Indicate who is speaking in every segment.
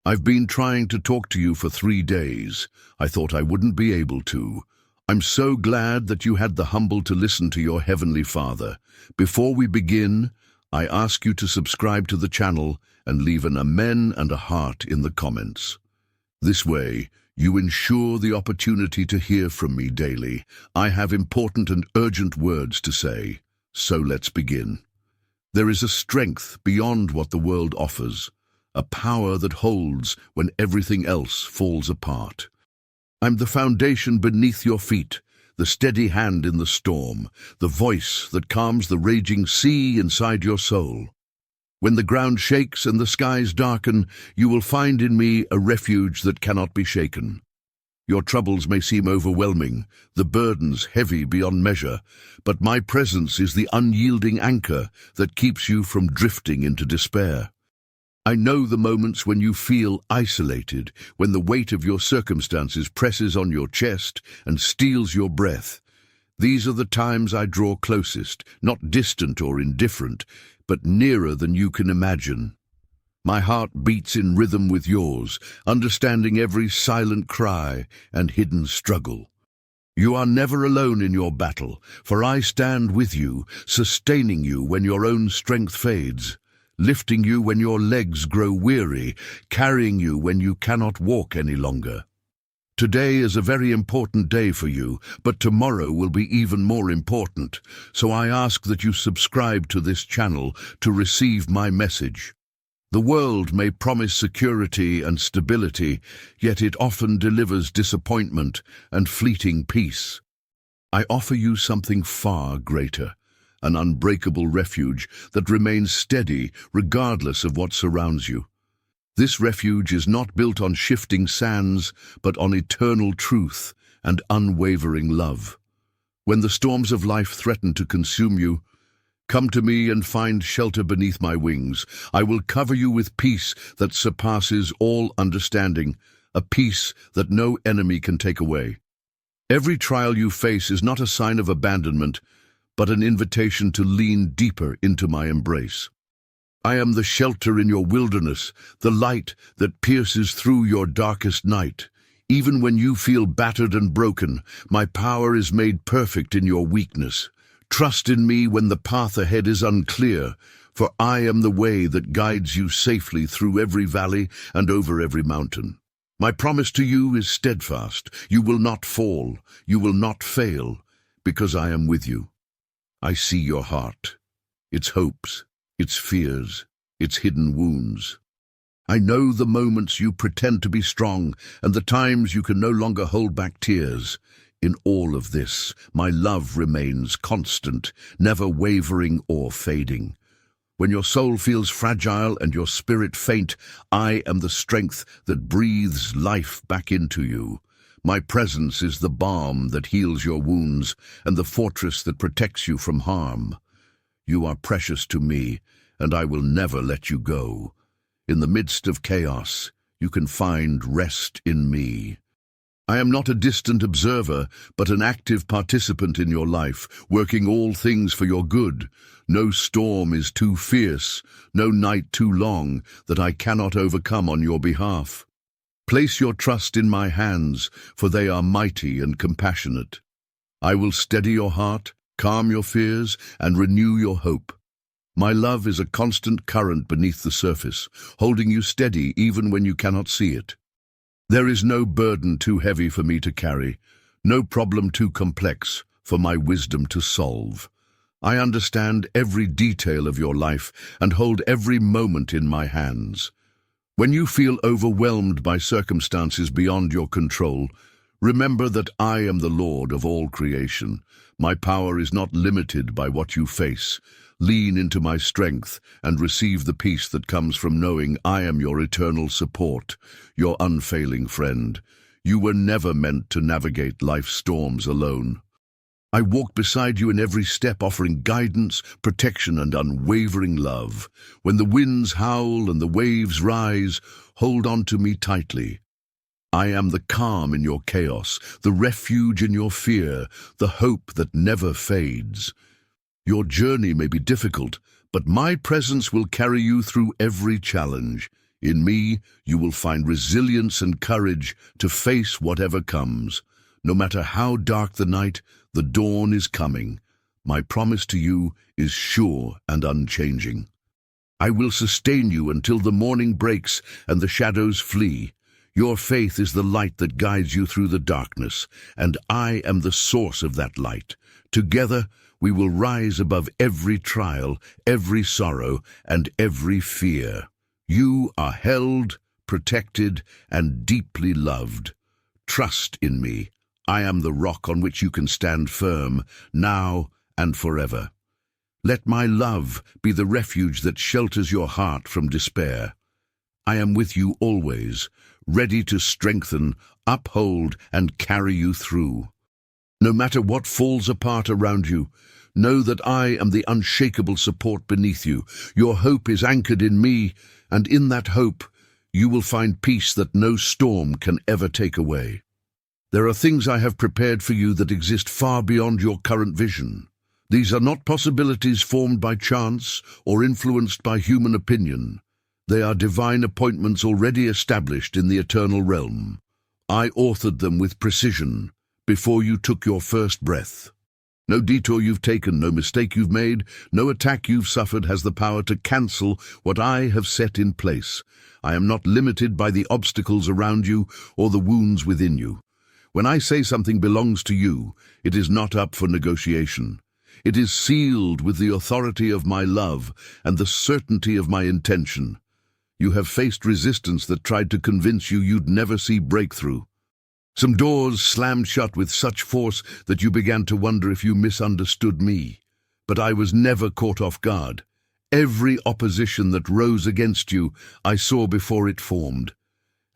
Speaker 1: I've been trying to talk to you for 3 days. I thought I wouldn't be able to. I'm so glad that you had the humble to listen to your Heavenly Father. Before we begin, I ask you to subscribe to the channel and leave an amen and a heart in the comments. This way, you ensure the opportunity to hear from me daily. I have important and urgent words to say, so let's begin. There is a strength beyond what the world offers, a power that holds when everything else falls apart. I'm the foundation beneath your feet, the steady hand in the storm, the voice that calms the raging sea inside your soul. When the ground shakes and the skies darken, you will find in me a refuge that cannot be shaken. Your troubles may seem overwhelming, the burdens heavy beyond measure, but my presence is the unyielding anchor that keeps you from drifting into despair. I know the moments when you feel isolated, when the weight of your circumstances presses on your chest and steals your breath. These are the times I draw closest, not distant or indifferent, but nearer than you can imagine. My heart beats in rhythm with yours, understanding every silent cry and hidden struggle. You are never alone in your battle, for I stand with you, sustaining you when your own strength fades, lifting you when your legs grow weary, carrying you when you cannot walk any longer. Today is a very important day for you, but tomorrow will be even more important, so I ask that you subscribe to this channel to receive my message. The world may promise security and stability, yet it often delivers disappointment and fleeting peace. I offer you something far greater, an unbreakable refuge that remains steady regardless of what surrounds you. This refuge is not built on shifting sands, but on eternal truth and unwavering love. When the storms of life threaten to consume you, come to me and find shelter beneath my wings. I will cover you with peace that surpasses all understanding, a peace that no enemy can take away. Every trial you face is not a sign of abandonment, but an invitation to lean deeper into my embrace. I am the shelter in your wilderness, the light that pierces through your darkest night. Even when you feel battered and broken, my power is made perfect in your weakness. Trust in me when the path ahead is unclear, for I am the way that guides you safely through every valley and over every mountain. My promise to you is steadfast. You will not fall, you will not fail, because I am with you. I see your heart, its hopes, its fears, its hidden wounds. I know the moments you pretend to be strong and the times you can no longer hold back tears. In all of this, my love remains constant, never wavering or fading. When your soul feels fragile and your spirit faint, I am the strength that breathes life back into you. My presence is the balm that heals your wounds and the fortress that protects you from harm. You are precious to me, and I will never let you go. In the midst of chaos, you can find rest in me. I am not a distant observer, but an active participant in your life, working all things for your good. No storm is too fierce, no night too long, that I cannot overcome on your behalf. Place your trust in my hands, for they are mighty and compassionate. I will steady your heart, calm your fears, and renew your hope. My love is a constant current beneath the surface, holding you steady even when you cannot see it. There is no burden too heavy for me to carry, no problem too complex for my wisdom to solve. I understand every detail of your life and hold every moment in my hands. When you feel overwhelmed by circumstances beyond your control, remember that I am the Lord of all creation. My power is not limited by what you face. Lean into my strength and receive the peace that comes from knowing I am your eternal support, your unfailing friend. You were never meant to navigate life's storms alone. I walk beside you in every step, offering guidance, protection, and unwavering love. When the winds howl and the waves rise, hold on to me tightly. I am the calm in your chaos, the refuge in your fear, the hope that never fades. Your journey may be difficult, but my presence will carry you through every challenge. In me, you will find resilience and courage to face whatever comes. No matter how dark the night, the dawn is coming. My promise to you is sure and unchanging. I will sustain you until the morning breaks and the shadows flee. Your faith is the light that guides you through the darkness, and I am the source of that light. Together, we will rise above every trial, every sorrow, and every fear. You are held, protected, and deeply loved. Trust in me. I am the rock on which you can stand firm, now and forever. Let my love be the refuge that shelters your heart from despair. I am with you always, ready to strengthen, uphold, and carry you through. No matter what falls apart around you, know that I am the unshakable support beneath you. Your hope is anchored in me, and in that hope, you will find peace that no storm can ever take away. There are things I have prepared for you that exist far beyond your current vision. These are not possibilities formed by chance or influenced by human opinion. They are divine appointments already established in the eternal realm. I authored them with precision before you took your first breath. No detour you've taken, no mistake you've made, no attack you've suffered has the power to cancel what I have set in place. I am not limited by the obstacles around you or the wounds within you. When I say something belongs to you, it is not up for negotiation. It is sealed with the authority of my love and the certainty of my intention. You have faced resistance that tried to convince you you'd never see breakthrough. Some doors slammed shut with such force that you began to wonder if you misunderstood me. But I was never caught off guard. Every opposition that rose against you, I saw before it formed.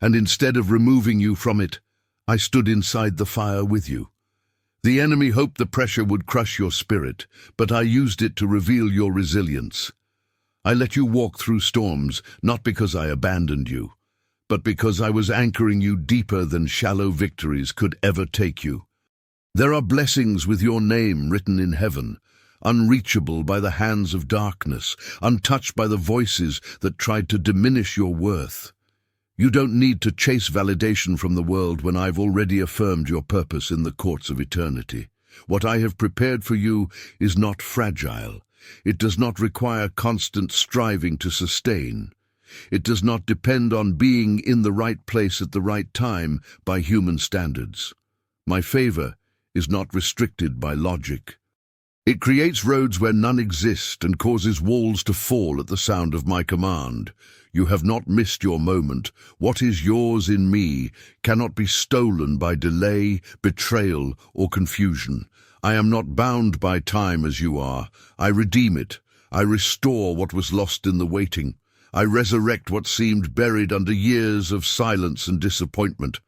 Speaker 1: And instead of removing you from it, I stood inside the fire with you. The enemy hoped the pressure would crush your spirit, but I used it to reveal your resilience. I let you walk through storms, not because I abandoned you, but because I was anchoring you deeper than shallow victories could ever take you. There are blessings with your name written in heaven, unreachable by the hands of darkness, untouched by the voices that tried to diminish your worth. You don't need to chase validation from the world when I've already affirmed your purpose in the courts of eternity. What I have prepared for you is not fragile. It does not require constant striving to sustain. It does not depend on being in the right place at the right time by human standards. My favor is not restricted by logic. It creates roads where none exist and causes walls to fall at the sound of my command. You have not missed your moment. What is yours in me cannot be stolen by delay, betrayal, or confusion. I am not bound by time as you are. I redeem it. I restore what was lost in the waiting. I resurrect what seemed buried under years of silence and disappointment.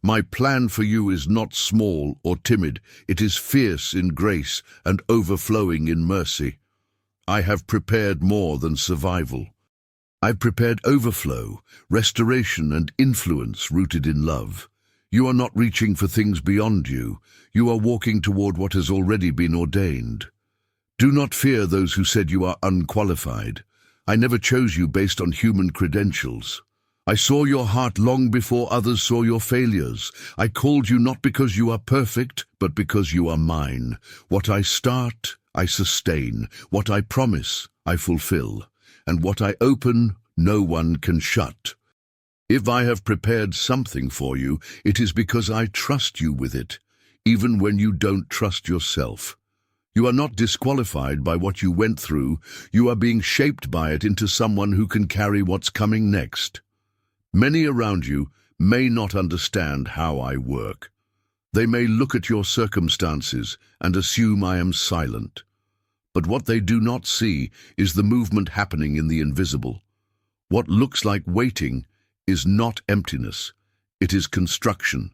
Speaker 1: My plan for you is not small or timid. It is fierce in grace and overflowing in mercy. I have prepared more than survival. I've prepared overflow, restoration, and influence rooted in love. You are not reaching for things beyond you. You are walking toward what has already been ordained. Do not fear those who said you are unqualified. I never chose you based on human credentials. I saw your heart long before others saw your failures. I called you not because you are perfect, but because you are mine. What I start, I sustain. What I promise, I fulfill. And what I open, no one can shut. If I have prepared something for you, it is because I trust you with it, even when you don't trust yourself. You are not disqualified by what you went through. You are being shaped by it into someone who can carry what's coming next. Many around you may not understand how I work. They may look at your circumstances and assume I am silent. But what they do not see is the movement happening in the invisible. What looks like waiting is not emptiness. It is construction.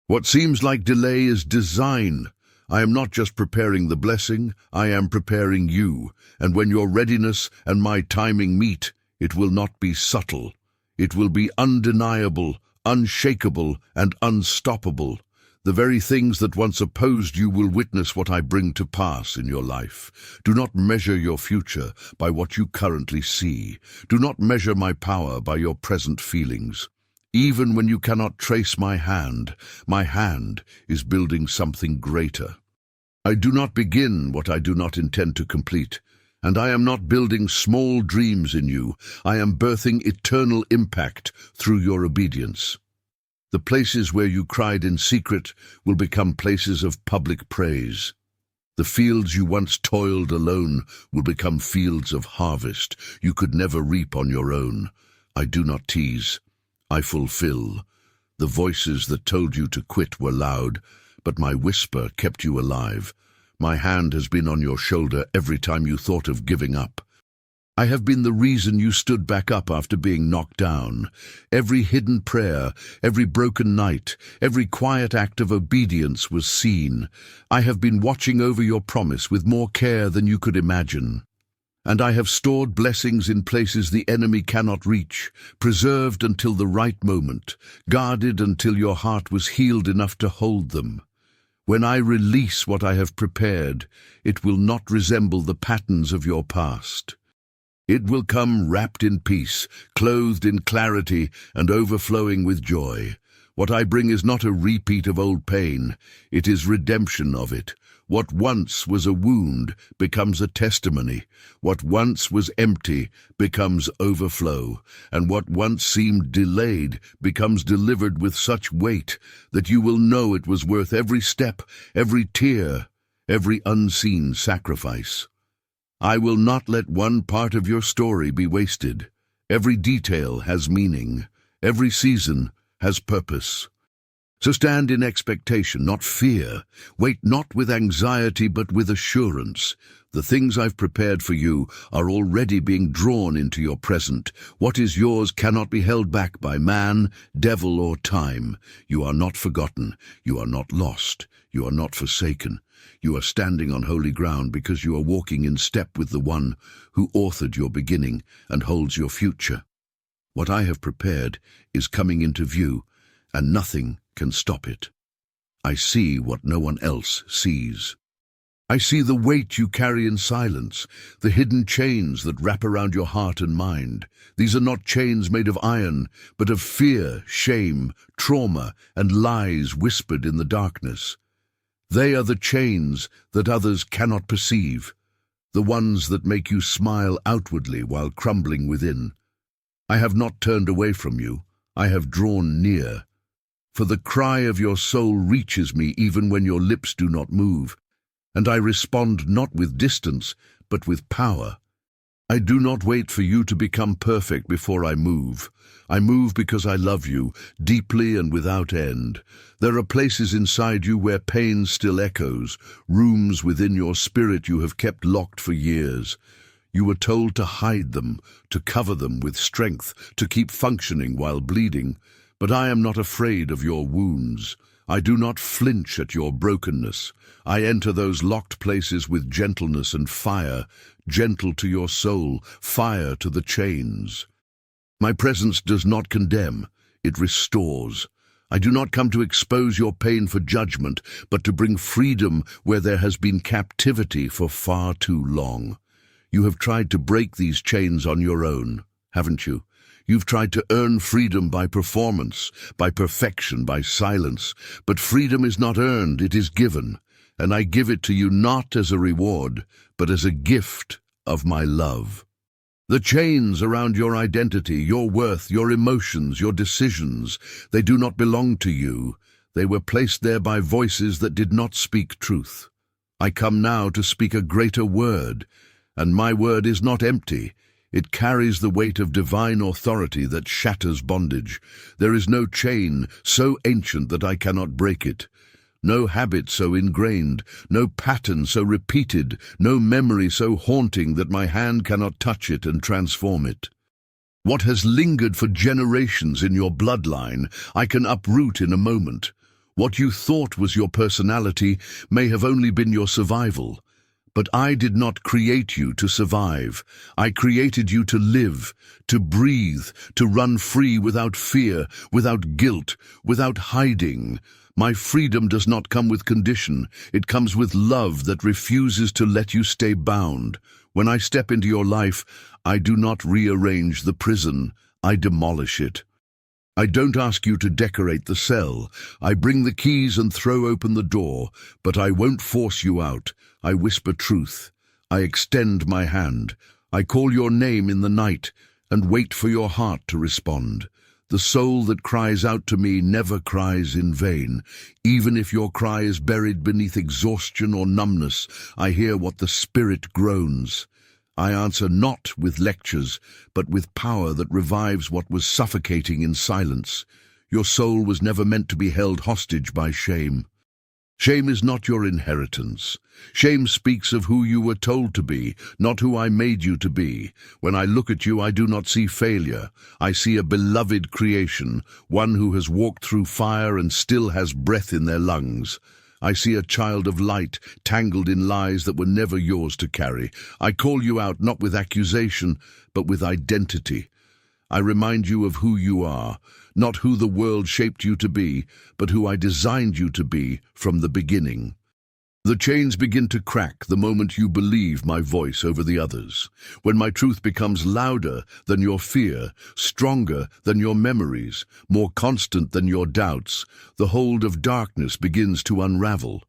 Speaker 1: What seems like delay is design. I am not just preparing the blessing, I am preparing you, and when your readiness and my timing meet, it will not be subtle. It will be undeniable, unshakable, and unstoppable. The very things that once opposed you will witness what I bring to pass in your life. Do not measure your future by what you currently see. Do not measure my power by your present feelings. Even when you cannot trace my hand is building something greater. I do not begin what I do not intend to complete, and I am not building small dreams in you. I am birthing eternal impact through your obedience. The places where you cried in secret will become places of public praise. The fields you once toiled alone will become fields of harvest you could never reap on your own. I do not tease. I fulfill. The voices that told you to quit were loud, but my whisper kept you alive. My hand has been on your shoulder every time you thought of giving up. I have been the reason you stood back up after being knocked down. Every hidden prayer, every broken night, every quiet act of obedience was seen. I have been watching over your promise with more care than you could imagine. And I have stored blessings in places the enemy cannot reach, preserved until the right moment, guarded until your heart was healed enough to hold them. When I release what I have prepared, it will not resemble the patterns of your past. It will come wrapped in peace, clothed in clarity, and overflowing with joy. What I bring is not a repeat of old pain, it is redemption of it. What once was a wound becomes a testimony. What once was empty becomes overflow. And what once seemed delayed becomes delivered with such weight that you will know it was worth every step, every tear, every unseen sacrifice. I will not let one part of your story be wasted. Every detail has meaning. Every season has purpose. So stand in expectation, not fear. Wait not with anxiety, but with assurance. The things I've prepared for you are already being drawn into your present. What is yours cannot be held back by man, devil, or time. You are not forgotten. You are not lost. You are not forsaken. You are standing on holy ground because you are walking in step with the one who authored your beginning and holds your future. What I have prepared is coming into view, and nothing can stop it. I see what no one else sees. I see the weight you carry in silence, the hidden chains that wrap around your heart and mind. These are not chains made of iron, but of fear, shame, trauma, and lies whispered in the darkness. They are the chains that others cannot perceive, the ones that make you smile outwardly while crumbling within. I have not turned away from you, I have drawn near. For the cry of your soul reaches me even when your lips do not move, and I respond not with distance, but with power. I do not wait for you to become perfect before I move. I move because I love you, deeply and without end. There are places inside you where pain still echoes, rooms within your spirit you have kept locked for years. You were told to hide them, to cover them with strength, to keep functioning while bleeding. But I am not afraid of your wounds. I do not flinch at your brokenness. I enter those locked places with gentleness and fire, gentle to your soul, fire to the chains. My presence does not condemn, it restores. I do not come to expose your pain for judgment, but to bring freedom where there has been captivity for far too long. You have tried to break these chains on your own, haven't you? You've tried to earn freedom by performance, by perfection, by silence. But freedom is not earned, it is given. And I give it to you not as a reward, but as a gift of my love. The chains around your identity, your worth, your emotions, your decisions, they do not belong to you. They were placed there by voices that did not speak truth. I come now to speak a greater word, and my word is not empty. It carries the weight of divine authority that shatters bondage. There is no chain so ancient that I cannot break it. No habit so ingrained, no pattern so repeated, no memory so haunting that my hand cannot touch it and transform it. What has lingered for generations in your bloodline, I can uproot in a moment. What you thought was your personality may have only been your survival. But I did not create you to survive. I created you to live, to breathe, to run free without fear, without guilt, without hiding. My freedom does not come with condition. It comes with love that refuses to let you stay bound. When I step into your life, I do not rearrange the prison. I demolish it. I don't ask you to decorate the cell. I bring the keys and throw open the door, but I won't force you out. I whisper truth. I extend my hand. I call your name in the night and wait for your heart to respond. The soul that cries out to me never cries in vain. Even if your cry is buried beneath exhaustion or numbness, I hear what the spirit groans. I answer not with lectures, but with power that revives what was suffocating in silence. Your soul was never meant to be held hostage by shame. Shame is not your inheritance. Shame speaks of who you were told to be, not who I made you to be. When I look at you, I do not see failure. I see a beloved creation, one who has walked through fire and still has breath in their lungs. I see a child of light, tangled in lies that were never yours to carry. I call you out not with accusation, but with identity. I remind you of who you are, not who the world shaped you to be, but who I designed you to be from the beginning. The chains begin to crack the moment you believe my voice over the others, when my truth becomes louder than your fear, stronger than your memories, more constant than your doubts. The hold of darkness begins to unravel.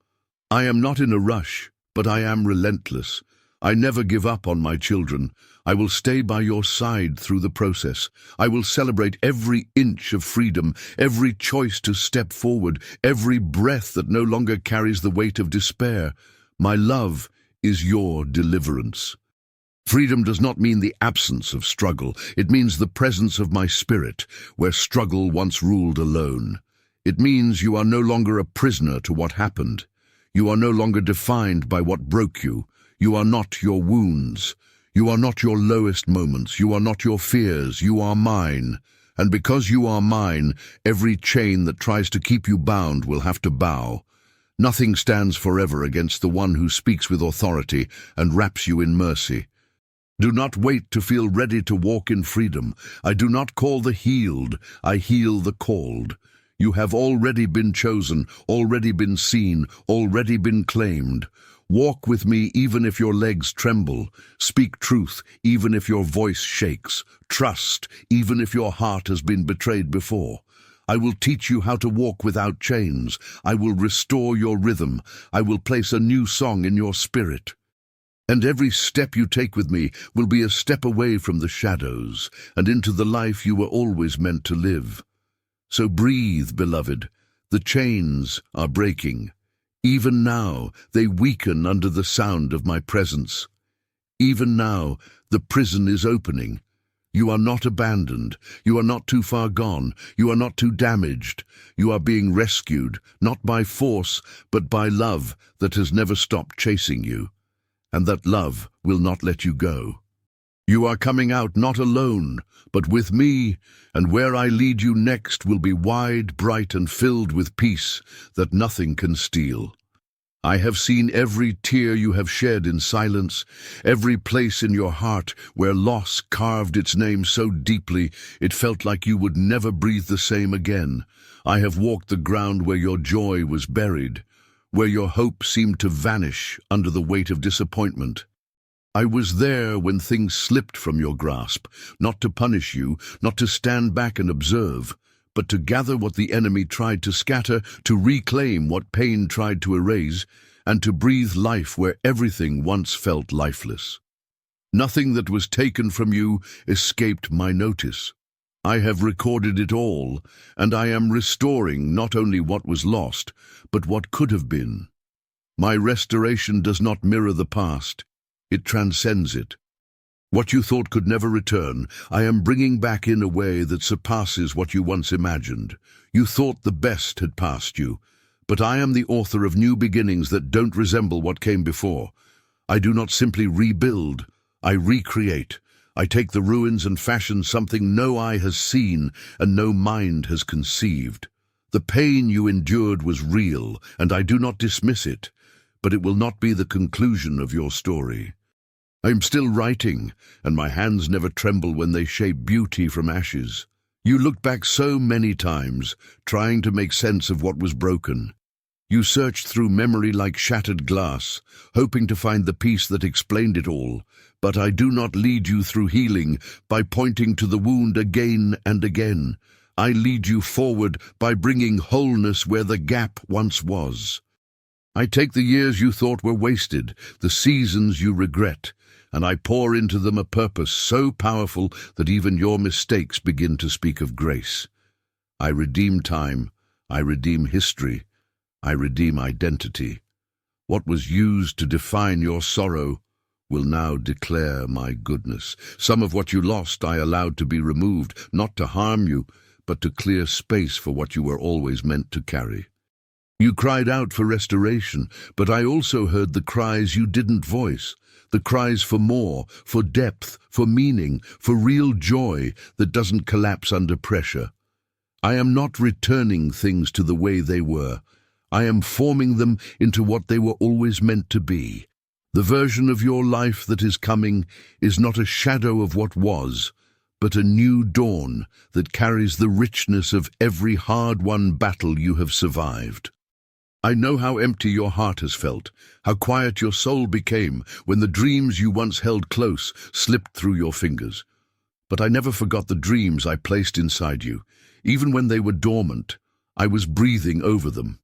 Speaker 1: I am not in a rush, but I am relentless. I never give up on my children. I will stay by your side through the process. I will celebrate every inch of freedom, every choice to step forward, every breath that no longer carries the weight of despair. My love is your deliverance. Freedom does not mean the absence of struggle. It means the presence of my spirit, where struggle once ruled alone. It means you are no longer a prisoner to what happened. You are no longer defined by what broke you. You are not your wounds. You are not your lowest moments. You are not your fears. You are mine. And because you are mine, every chain that tries to keep you bound will have to bow. Nothing stands forever against the one who speaks with authority and wraps you in mercy. Do not wait to feel ready to walk in freedom. I do not call the healed. I heal the called. You have already been chosen, already been seen, already been claimed. Walk with me even if your legs tremble. Speak truth even if your voice shakes. Trust even if your heart has been betrayed before. I will teach you how to walk without chains. I will restore your rhythm. I will place a new song in your spirit. And every step you take with me will be a step away from the shadows and into the life you were always meant to live. So breathe, beloved. The chains are breaking. Even now, they weaken under the sound of my presence. Even now, the prison is opening. You are not abandoned. You are not too far gone. You are not too damaged. You are being rescued, not by force, but by love that has never stopped chasing you. And that love will not let you go. You are coming out not alone, but with me, and where I lead you next will be wide, bright, and filled with peace that nothing can steal. I have seen every tear you have shed in silence, every place in your heart where loss carved its name so deeply it felt like you would never breathe the same again. I have walked the ground where your joy was buried, where your hope seemed to vanish under the weight of disappointment. I was there when things slipped from your grasp, not to punish you, not to stand back and observe, but to gather what the enemy tried to scatter, to reclaim what pain tried to erase, and to breathe life where everything once felt lifeless. Nothing that was taken from you escaped my notice. I have recorded it all, and I am restoring not only what was lost, but what could have been. My restoration does not mirror the past. It transcends it. What you thought could never return, I am bringing back in a way that surpasses what you once imagined. You thought the best had passed you, but I am the author of new beginnings that don't resemble what came before. I do not simply rebuild, I recreate. I take the ruins and fashion something no eye has seen and no mind has conceived. The pain you endured was real, and I do not dismiss it. but it will not be the conclusion of your story. I am still writing, and my hands never tremble when they shape beauty from ashes. You looked back so many times, trying to make sense of what was broken. You searched through memory like shattered glass, hoping to find the piece that explained it all. But I do not lead you through healing by pointing to the wound again and again. I lead you forward by bringing wholeness where the gap once was. I take the years you thought were wasted, the seasons you regret, and I pour into them a purpose so powerful that even your mistakes begin to speak of grace. I redeem time, I redeem history, I redeem identity. What was used to define your sorrow will now declare my goodness. Some of what you lost I allowed to be removed, not to harm you, but to clear space for what you were always meant to carry. You cried out for restoration, but I also heard the cries you didn't voice, the cries for more, for depth, for meaning, for real joy that doesn't collapse under pressure. I am not returning things to the way they were. I am forming them into what they were always meant to be. The version of your life that is coming is not a shadow of what was, but a new dawn that carries the richness of every hard-won battle you have survived. I know how empty your heart has felt, how quiet your soul became when the dreams you once held close slipped through your fingers. But I never forgot the dreams I placed inside you. Even when they were dormant, I was breathing over them.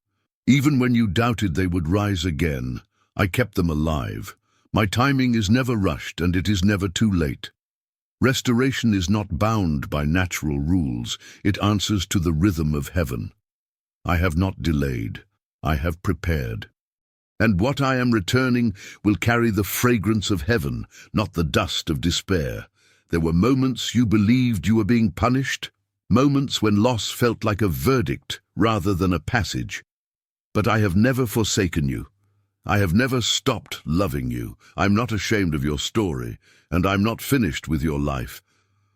Speaker 1: Even when you doubted they would rise again, I kept them alive. My timing is never rushed, and it is never too late. Restoration is not bound by natural rules. It answers to the rhythm of heaven. I have not delayed. I have prepared. And what I am returning will carry the fragrance of heaven, not the dust of despair. There were moments you believed you were being punished, moments when loss felt like a verdict rather than a passage. But I have never forsaken you. I have never stopped loving you. I'm not ashamed of your story, and I'm not finished with your life.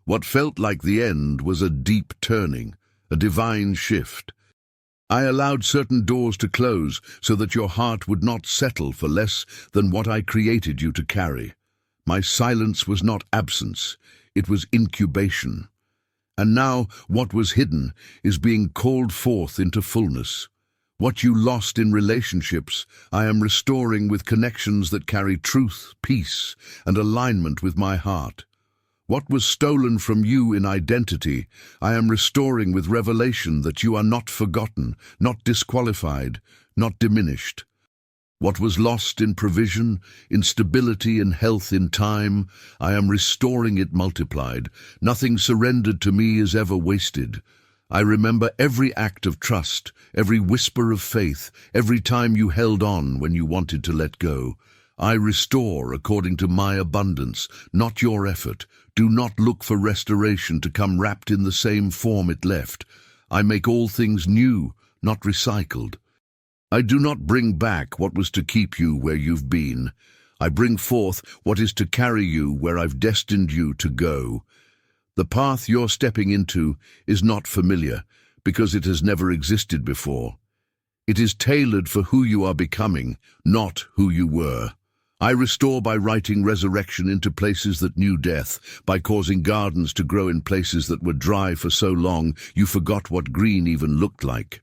Speaker 1: What felt like the end was a deep turning, a divine shift. I allowed certain doors to close so that your heart would not settle for less than what I created you to carry. My silence was not absence, it was incubation. And now what was hidden is being called forth into fullness. What you lost in relationships, I am restoring with connections that carry truth, peace, and alignment with my heart. What was stolen from you in identity, I am restoring with revelation that you are not forgotten, not disqualified, not diminished. What was lost in provision, in stability and health in time, I am restoring it multiplied. Nothing surrendered to me is ever wasted. I remember every act of trust, every whisper of faith, every time you held on when you wanted to let go. I restore according to my abundance, not your effort. Do not look for restoration to come wrapped in the same form it left. I make all things new, not recycled. I do not bring back what was to keep you where you've been. I bring forth what is to carry you where I've destined you to go. The path you're stepping into is not familiar because it has never existed before. It is tailored for who you are becoming, not who you were. I restore by writing resurrection into places that knew death, by causing gardens to grow in places that were dry for so long you forgot what green even looked like.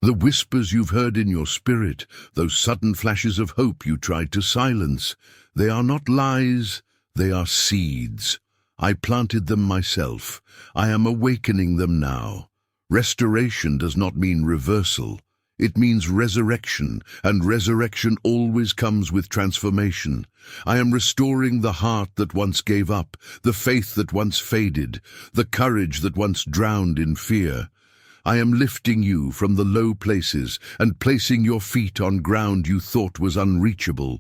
Speaker 1: The whispers you've heard in your spirit, those sudden flashes of hope you tried to silence, they are not lies, they are seeds. I planted them myself. I am awakening them now. Restoration does not mean reversal. It means resurrection, and resurrection always comes with transformation. I am restoring the heart that once gave up, the faith that once faded, the courage that once drowned in fear. I am lifting you from the low places and placing your feet on ground you thought was unreachable.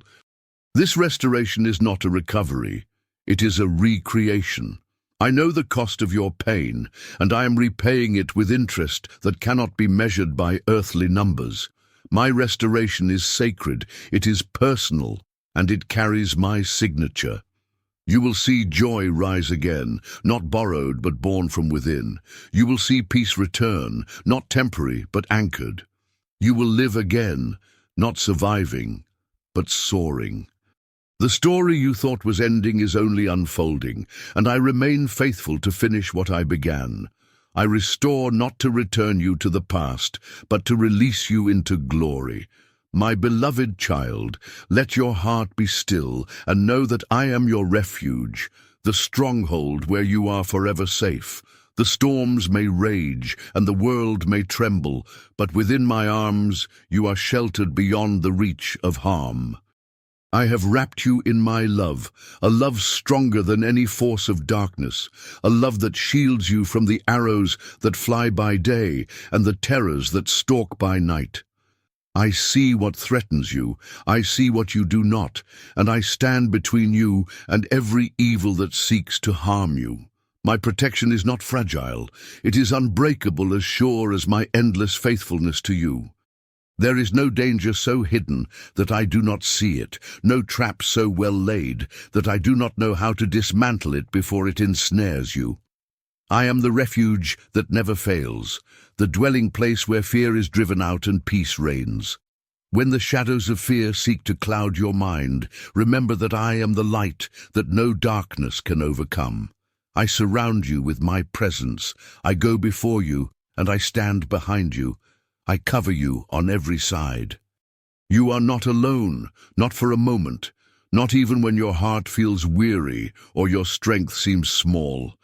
Speaker 1: This restoration is not a recovery. It is a recreation. I know the cost of your pain, and I am repaying it with interest that cannot be measured by earthly numbers. My restoration is sacred, it is personal, and it carries my signature. You will see joy rise again, not borrowed but born from within. You will see peace return, not temporary but anchored. You will live again, not surviving, but soaring. The story you thought was ending is only unfolding, and I remain faithful to finish what I began. I restore not to return you to the past, but to release you into glory. My beloved child, let your heart be still, and know that I am your refuge, the stronghold where you are forever safe. The storms may rage, and the world may tremble, but within my arms you are sheltered beyond the reach of harm. I have wrapped you in my love, a love stronger than any force of darkness, a love that shields you from the arrows that fly by day and the terrors that stalk by night. I see what threatens you, I see what you do not, and I stand between you and every evil that seeks to harm you. My protection is not fragile, it is unbreakable, as sure as my endless faithfulness to you. There is no danger so hidden that I do not see it, no trap so well laid that I do not know how to dismantle it before it ensnares you. I am the refuge that never fails, the dwelling place where fear is driven out and peace reigns. When the shadows of fear seek to cloud your mind, remember that I am the light that no darkness can overcome. I surround you with my presence, I go before you, and I stand behind you. I cover you on every side. You are not alone, not for a moment, not even when your heart feels weary or your strength seems small.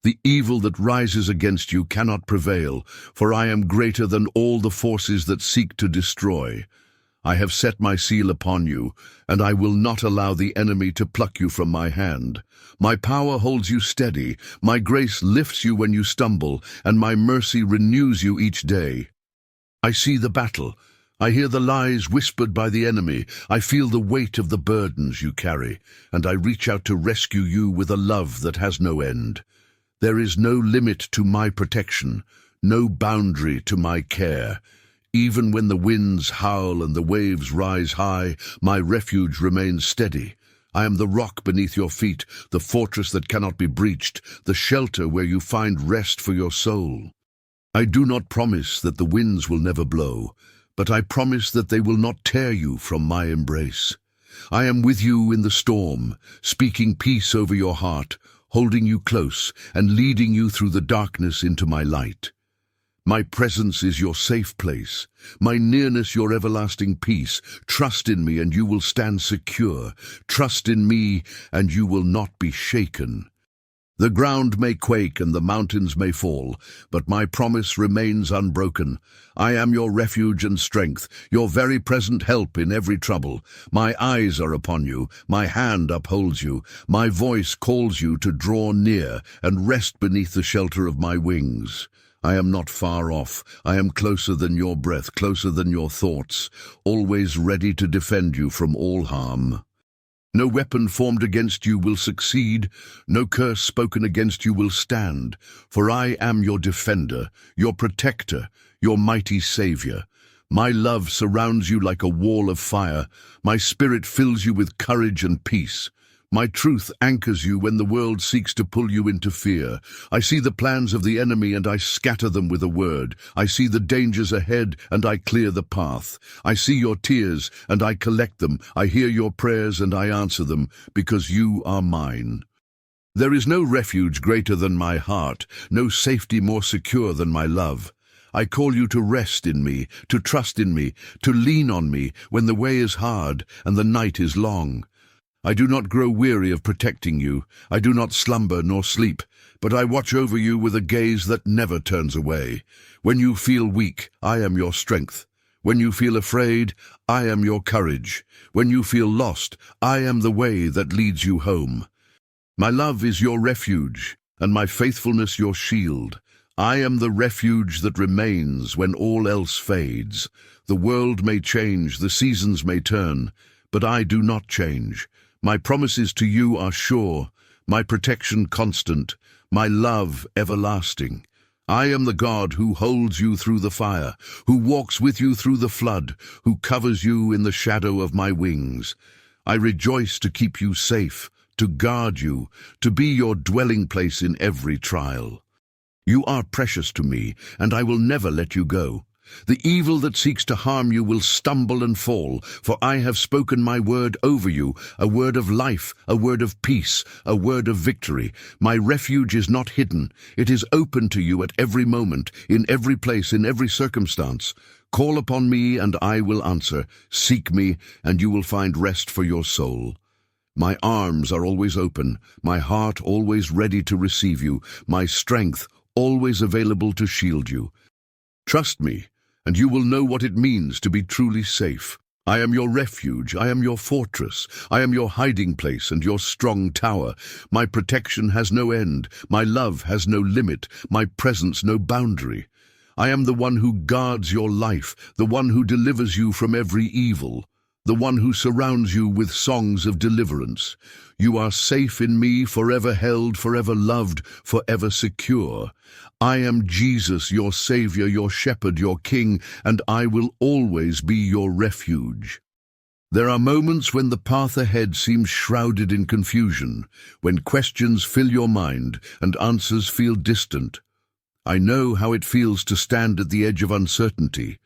Speaker 1: The evil that rises against you cannot prevail, for I am greater than all the forces that seek to destroy. I have set my seal upon you, and I will not allow the enemy to pluck you from my hand. My power holds you steady, my grace lifts you when you stumble, and my mercy renews you each day. I see the battle. I hear the lies whispered by the enemy. I feel the weight of the burdens you carry, and I reach out to rescue you with a love that has no end. There is no limit to my protection, no boundary to my care. Even when the winds howl and the waves rise high, my refuge remains steady. I am the rock beneath your feet, the fortress that cannot be breached, the shelter where you find rest for your soul. I do not promise that the winds will never blow, but I promise that they will not tear you from my embrace. I am with you in the storm, speaking peace over your heart, holding you close and leading you through the darkness into my light. My presence is your safe place, my nearness your everlasting peace. Trust in me and you will stand secure. Trust in me and you will not be shaken. The ground may quake and the mountains may fall, but my promise remains unbroken. I am your refuge and strength, your very present help in every trouble. My eyes are upon you, my hand upholds you, my voice calls you to draw near and rest beneath the shelter of my wings. I am not far off. I am closer than your breath, closer than your thoughts, always ready to defend you from all harm. No weapon formed against you will succeed, no curse spoken against you will stand, for I am your defender, your protector, your mighty Savior. My love surrounds you like a wall of fire, my spirit fills you with courage and peace. My truth anchors you when the world seeks to pull you into fear. I see the plans of the enemy and I scatter them with a word. I see the dangers ahead and I clear the path. I see your tears and I collect them. I hear your prayers and I answer them, because you are mine. There is no refuge greater than my heart, no safety more secure than my love. I call you to rest in me, to trust in me, to lean on me when the way is hard and the night is long. I do not grow weary of protecting you. I do not slumber nor sleep, but I watch over you with a gaze that never turns away. When you feel weak, I am your strength. When you feel afraid, I am your courage. When you feel lost, I am the way that leads you home. My love is your refuge, and my faithfulness your shield. I am the refuge that remains when all else fades. The world may change, the seasons may turn, but I do not change. My promises to you are sure, my protection constant, my love everlasting. I am the God who holds you through the fire, who walks with you through the flood, who covers you in the shadow of my wings. I rejoice to keep you safe, to guard you, to be your dwelling place in every trial. You are precious to me, and I will never let you go. The evil that seeks to harm you will stumble and fall, for I have spoken my word over you, a word of life, a word of peace, a word of victory. My refuge is not hidden. It is open to you at every moment, in every place, in every circumstance. Call upon me, and I will answer. Seek me, and you will find rest for your soul. My arms are always open, my heart always ready to receive you, my strength always available to shield you. Trust me, and you will know what it means to be truly safe. I am your refuge, I am your fortress, I am your hiding place and your strong tower. My protection has no end, my love has no limit, my presence no boundary. I am the one who guards your life, the one who delivers you from every evil, the one who surrounds you with songs of deliverance. You are safe in me, forever held, forever loved, forever secure. I am Jesus, your Savior, your Shepherd, your King, and I will always be your refuge. There are moments when the path ahead seems shrouded in confusion, when questions fill your mind and answers feel distant. I know how it feels to stand at the edge of uncertainty,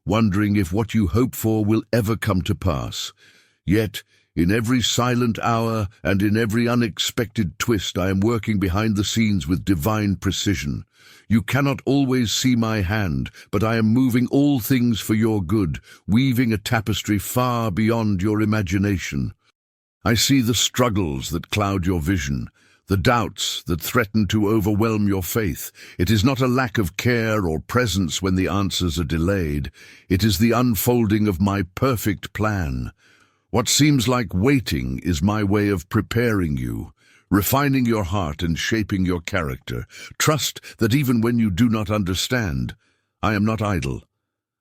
Speaker 1: wondering if what you hope for will ever come to pass. Yet, in every silent hour and in every unexpected twist, I am working behind the scenes with divine precision. You cannot always see my hand, but I am moving all things for your good, weaving a tapestry far beyond your imagination. I see the struggles that cloud your vision, the doubts that threaten to overwhelm your faith. It is not a lack of care or presence when the answers are delayed. It is the unfolding of my perfect plan. What seems like waiting is my way of preparing you, refining your heart and shaping your character. Trust that even when you do not understand, I am not idle.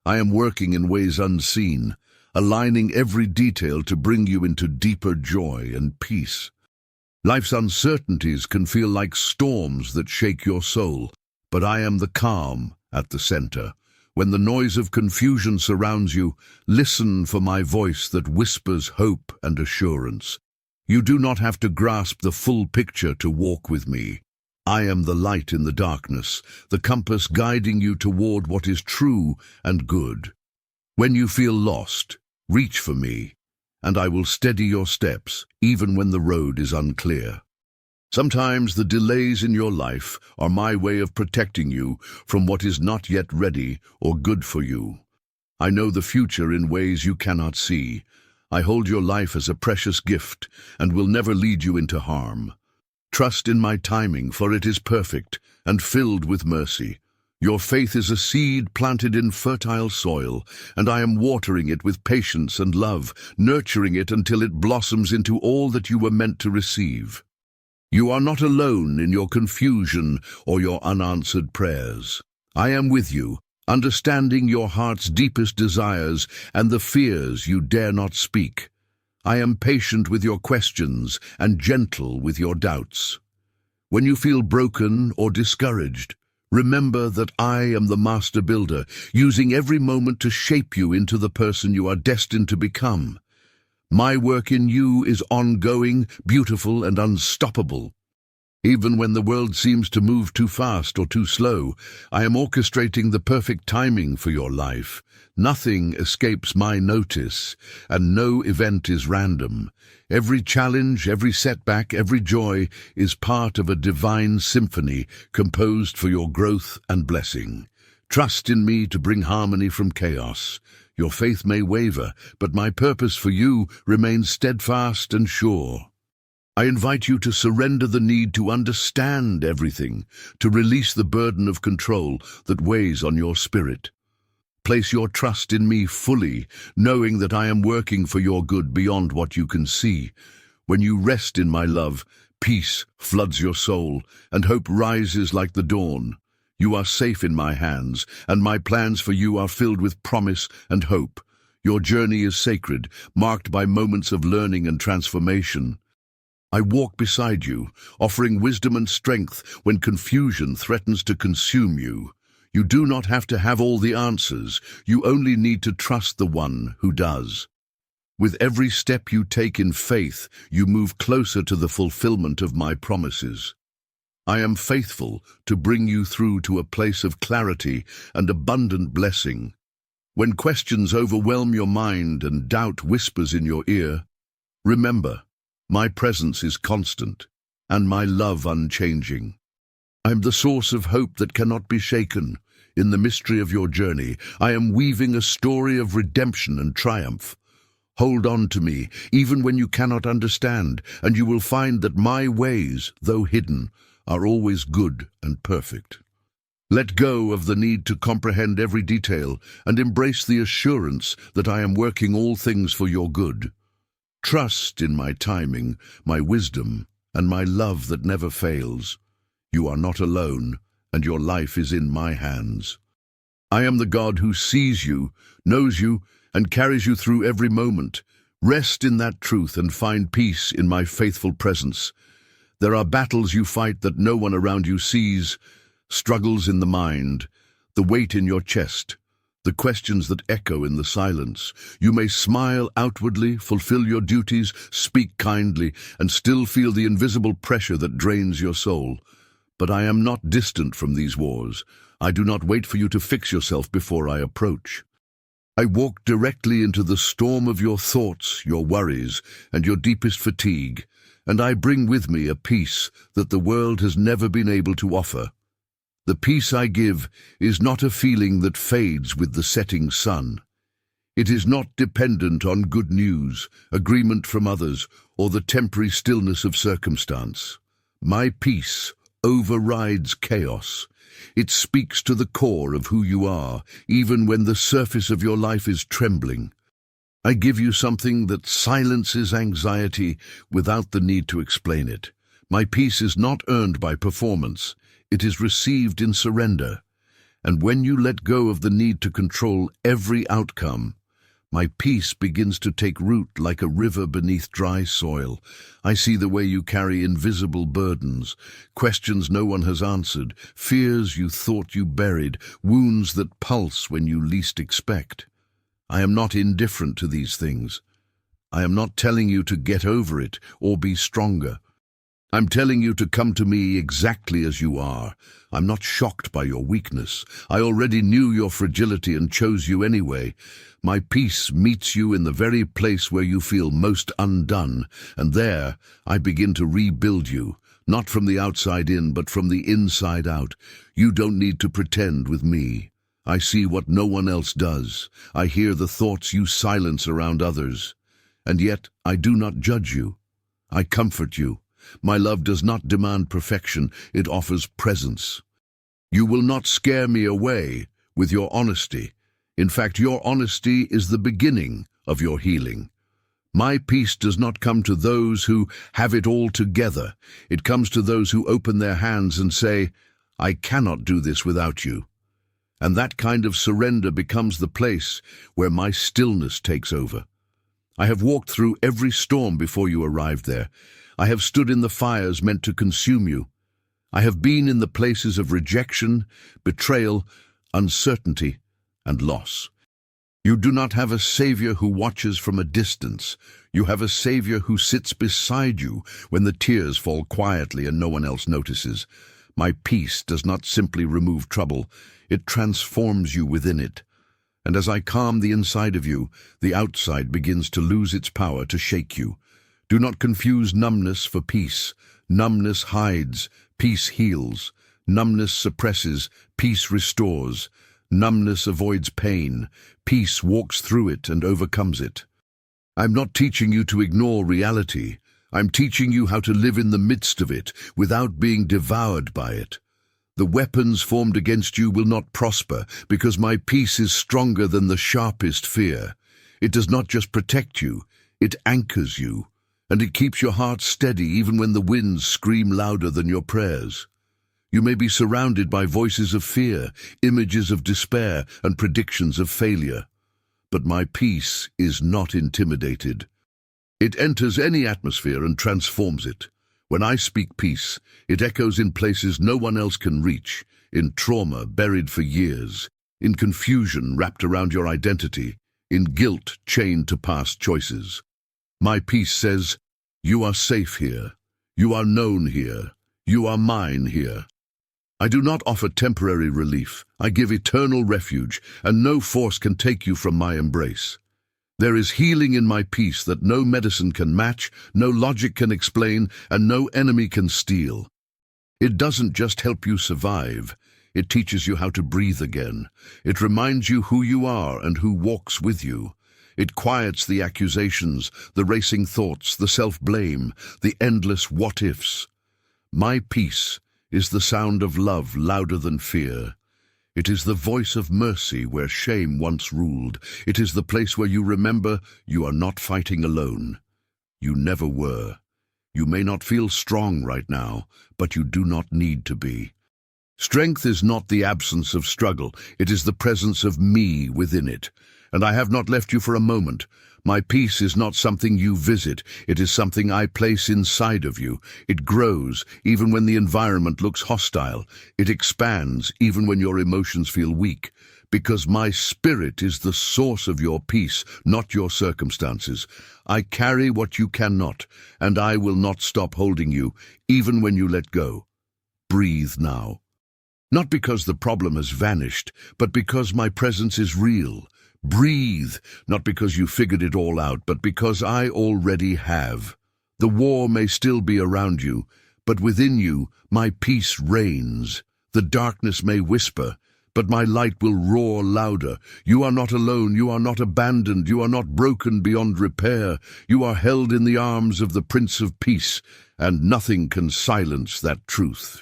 Speaker 1: I am working in ways unseen, aligning every detail to bring you into deeper joy and peace. Life's uncertainties can feel like storms that shake your soul, but I am the calm at the center. When the noise of confusion surrounds you, listen for my voice that whispers hope and assurance. You do not have to grasp the full picture to walk with me. I am the light in the darkness, the compass guiding you toward what is true and good. When you feel lost, reach for me, and I will steady your steps, even when the road is unclear. Sometimes the delays in your life are my way of protecting you from what is not yet ready or good for you. I know the future in ways you cannot see. I hold your life as a precious gift and will never lead you into harm. Trust in my timing, for it is perfect and filled with mercy. Your faith is a seed planted in fertile soil, and I am watering it with patience and love, nurturing it until it blossoms into all that you were meant to receive. You are not alone in your confusion or your unanswered prayers. I am with you, understanding your heart's deepest desires and the fears you dare not speak. I am patient with your questions and gentle with your doubts. When you feel broken or discouraged, remember that I am the master builder, using every moment to shape you into the person you are destined to become. My work in you is ongoing, beautiful, and unstoppable. Even when the world seems to move too fast or too slow, I am orchestrating the perfect timing for your life. Nothing escapes my notice, and no event is random. Every challenge, every setback, every joy is part of a divine symphony composed for your growth and blessing. Trust in me to bring harmony from chaos. Your faith may waver, but my purpose for you remains steadfast and sure. I invite you to surrender the need to understand everything, to release the burden of control that weighs on your spirit. Place your trust in me fully, knowing that I am working for your good beyond what you can see. When you rest in my love, peace floods your soul, and hope rises like the dawn. You are safe in my hands, and my plans for you are filled with promise and hope. Your journey is sacred, marked by moments of learning and transformation. I walk beside you, offering wisdom and strength when confusion threatens to consume you. You do not have to have all the answers. You only need to trust the one who does. With every step you take in faith, you move closer to the fulfillment of my promises. I am faithful to bring you through to a place of clarity and abundant blessing. When questions overwhelm your mind and doubt whispers in your ear, remember, my presence is constant and my love unchanging. I am the source of hope that cannot be shaken. In the mystery of your journey, I am weaving a story of redemption and triumph. Hold on to me, even when you cannot understand, and you will find that my ways, though hidden, are always good and perfect. Let go of the need to comprehend every detail and embrace the assurance that I am working all things for your good. Trust in my timing, my wisdom, and my love that never fails. You are not alone, and your life is in my hands. I am the God who sees you, knows you, and carries you through every moment. Rest in that truth and find peace in my faithful presence. There are battles you fight that no one around you sees, struggles in the mind, the weight in your chest, the questions that echo in the silence. You may smile outwardly, fulfill your duties, speak kindly, and still feel the invisible pressure that drains your soul. But I am not distant from these wars. I do not wait for you to fix yourself before I approach. I walk directly into the storm of your thoughts, your worries, and your deepest fatigue, and I bring with me a peace that the world has never been able to offer. The peace I give is not a feeling that fades with the setting sun. It is not dependent on good news, agreement from others, or the temporary stillness of circumstance. My peace overrides chaos. It speaks to the core of who you are, even when the surface of your life is trembling. I give you something that silences anxiety without the need to explain it. My peace is not earned by performance. It is received in surrender. And when you let go of the need to control every outcome, my peace begins to take root like a river beneath dry soil. I see the way you carry invisible burdens, questions no one has answered, fears you thought you buried, wounds that pulse when you least expect. I am not indifferent to these things. I am not telling you to get over it or be stronger. I'm telling you to come to me exactly as you are. I'm not shocked by your weakness. I already knew your fragility and chose you anyway. My peace meets you in the very place where you feel most undone, and there I begin to rebuild you, not from the outside in, but from the inside out. You don't need to pretend with me. I see what no one else does. I hear the thoughts you silence around others. And yet I do not judge you. I comfort you. My love does not demand perfection, it offers presence. You will not scare me away with your honesty. In fact, your honesty is the beginning of your healing. My peace does not come to those who have it all together. It comes to those who open their hands and say, I cannot do this without you. And that kind of surrender becomes the place where my stillness takes over. I have walked through every storm before you arrived there. I have stood in the fires meant to consume you. I have been in the places of rejection, betrayal, uncertainty, and loss. You do not have a Savior who watches from a distance. You have a Savior who sits beside you when the tears fall quietly and no one else notices. My peace does not simply remove trouble, it transforms you within it. And as I calm the inside of you, the outside begins to lose its power to shake you. Do not confuse numbness for peace. Numbness hides, peace heals. Numbness suppresses, peace restores. Numbness avoids pain, peace walks through it and overcomes it. I'm not teaching you to ignore reality. I'm teaching you how to live in the midst of it without being devoured by it. The weapons formed against you will not prosper because my peace is stronger than the sharpest fear. It does not just protect you, it anchors you. And it keeps your heart steady even when the winds scream louder than your prayers. You may be surrounded by voices of fear, images of despair, and predictions of failure. But my peace is not intimidated. It enters any atmosphere and transforms it. When I speak peace, it echoes in places no one else can reach, in trauma buried for years, in confusion wrapped around your identity, in guilt chained to past choices. My peace says, you are safe here, you are known here, You are mine here. I do not offer temporary relief. I give eternal refuge, and no force can take you from my embrace. There is healing in my peace that no medicine can match, no logic can explain, and no enemy can steal. It doesn't just help you survive. It teaches you how to breathe again. It reminds you who you are and who walks with you. It quiets the accusations, the racing thoughts, the self-blame, the endless what-ifs. My peace is the sound of love louder than fear. It is the voice of mercy where shame once ruled. It is the place where you remember you are not fighting alone. You never were. You may not feel strong right now, but you do not need to be. Strength is not the absence of struggle. It is the presence of me within it. And I have not left you for a moment. My peace is not something you visit. It is something I place inside of you. It grows even when the environment looks hostile. It expands even when your emotions feel weak. Because my spirit is the source of your peace, not your circumstances. I carry what you cannot, and I will not stop holding you, even when you let go. Breathe now. Not because the problem has vanished, but because my presence is real. Breathe, not because you figured it all out, but because I already have. The war may still be around you, but within you, my peace reigns. The darkness may whisper, but my light will roar louder. You are not alone, you are not abandoned, you are not broken beyond repair. You are held in the arms of the Prince of Peace, and nothing can silence that truth.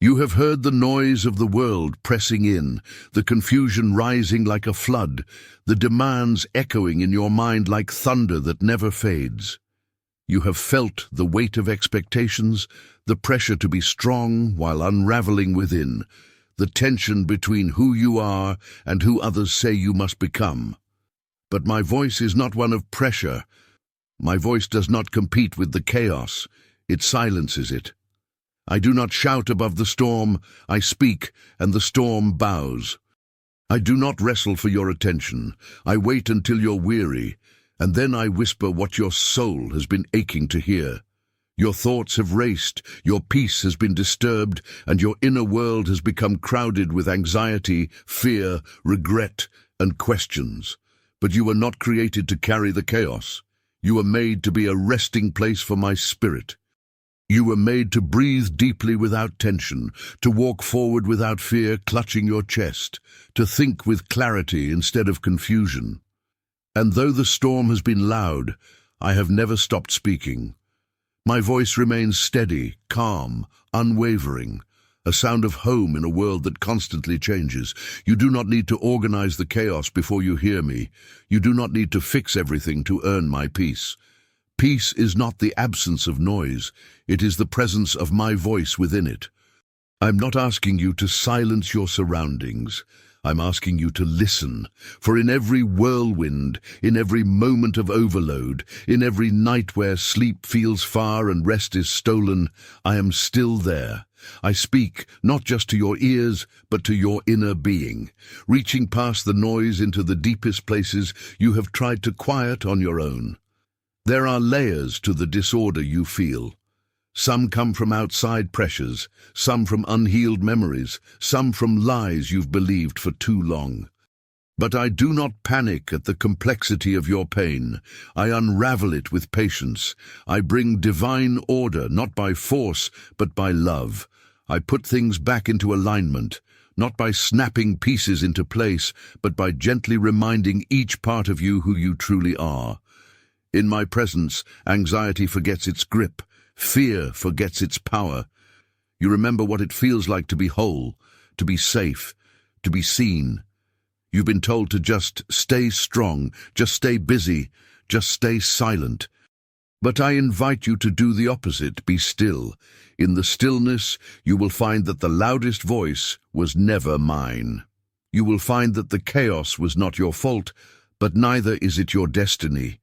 Speaker 1: You have heard the noise of the world pressing in, the confusion rising like a flood, the demands echoing in your mind like thunder that never fades. You have felt the weight of expectations, the pressure to be strong while unraveling within, the tension between who you are and who others say you must become. But my voice is not one of pressure. My voice does not compete with the chaos. It silences it. I do not shout above the storm. I speak, and the storm bows. I do not wrestle for your attention. I wait until you're weary, and then I whisper what your soul has been aching to hear. Your thoughts have raced, your peace has been disturbed, and your inner world has become crowded with anxiety, fear, regret, and questions. But you were not created to carry the chaos. You were made to be a resting place for my spirit. You were made to breathe deeply without tension, to walk forward without fear clutching your chest, to think with clarity instead of confusion. And though the storm has been loud, I have never stopped speaking. My voice remains steady, calm, unwavering, a sound of home in a world that constantly changes. You do not need to organize the chaos before you hear me. You do not need to fix everything to earn my peace. Peace is not the absence of noise. It is the presence of my voice within it. I'm not asking you to silence your surroundings. I'm asking you to listen, for in every whirlwind, in every moment of overload, in every night where sleep feels far and rest is stolen, I am still there. I speak not just to your ears, but to your inner being, reaching past the noise into the deepest places you have tried to quiet on your own. There are layers to the disorder you feel. Some come from outside pressures, some from unhealed memories, some from lies you've believed for too long. But I do not panic at the complexity of your pain. I unravel it with patience. I bring divine order, not by force, but by love. I put things back into alignment, not by snapping pieces into place, but by gently reminding each part of you who you truly are. In my presence, anxiety forgets its grip. Fear forgets its power. You remember what it feels like to be whole, to be safe, to be seen. You've been told to just stay strong, just stay busy, just stay silent. But I invite you to do the opposite, be still. In the stillness, you will find that the loudest voice was never mine. You will find that the chaos was not your fault, but neither is it your destiny.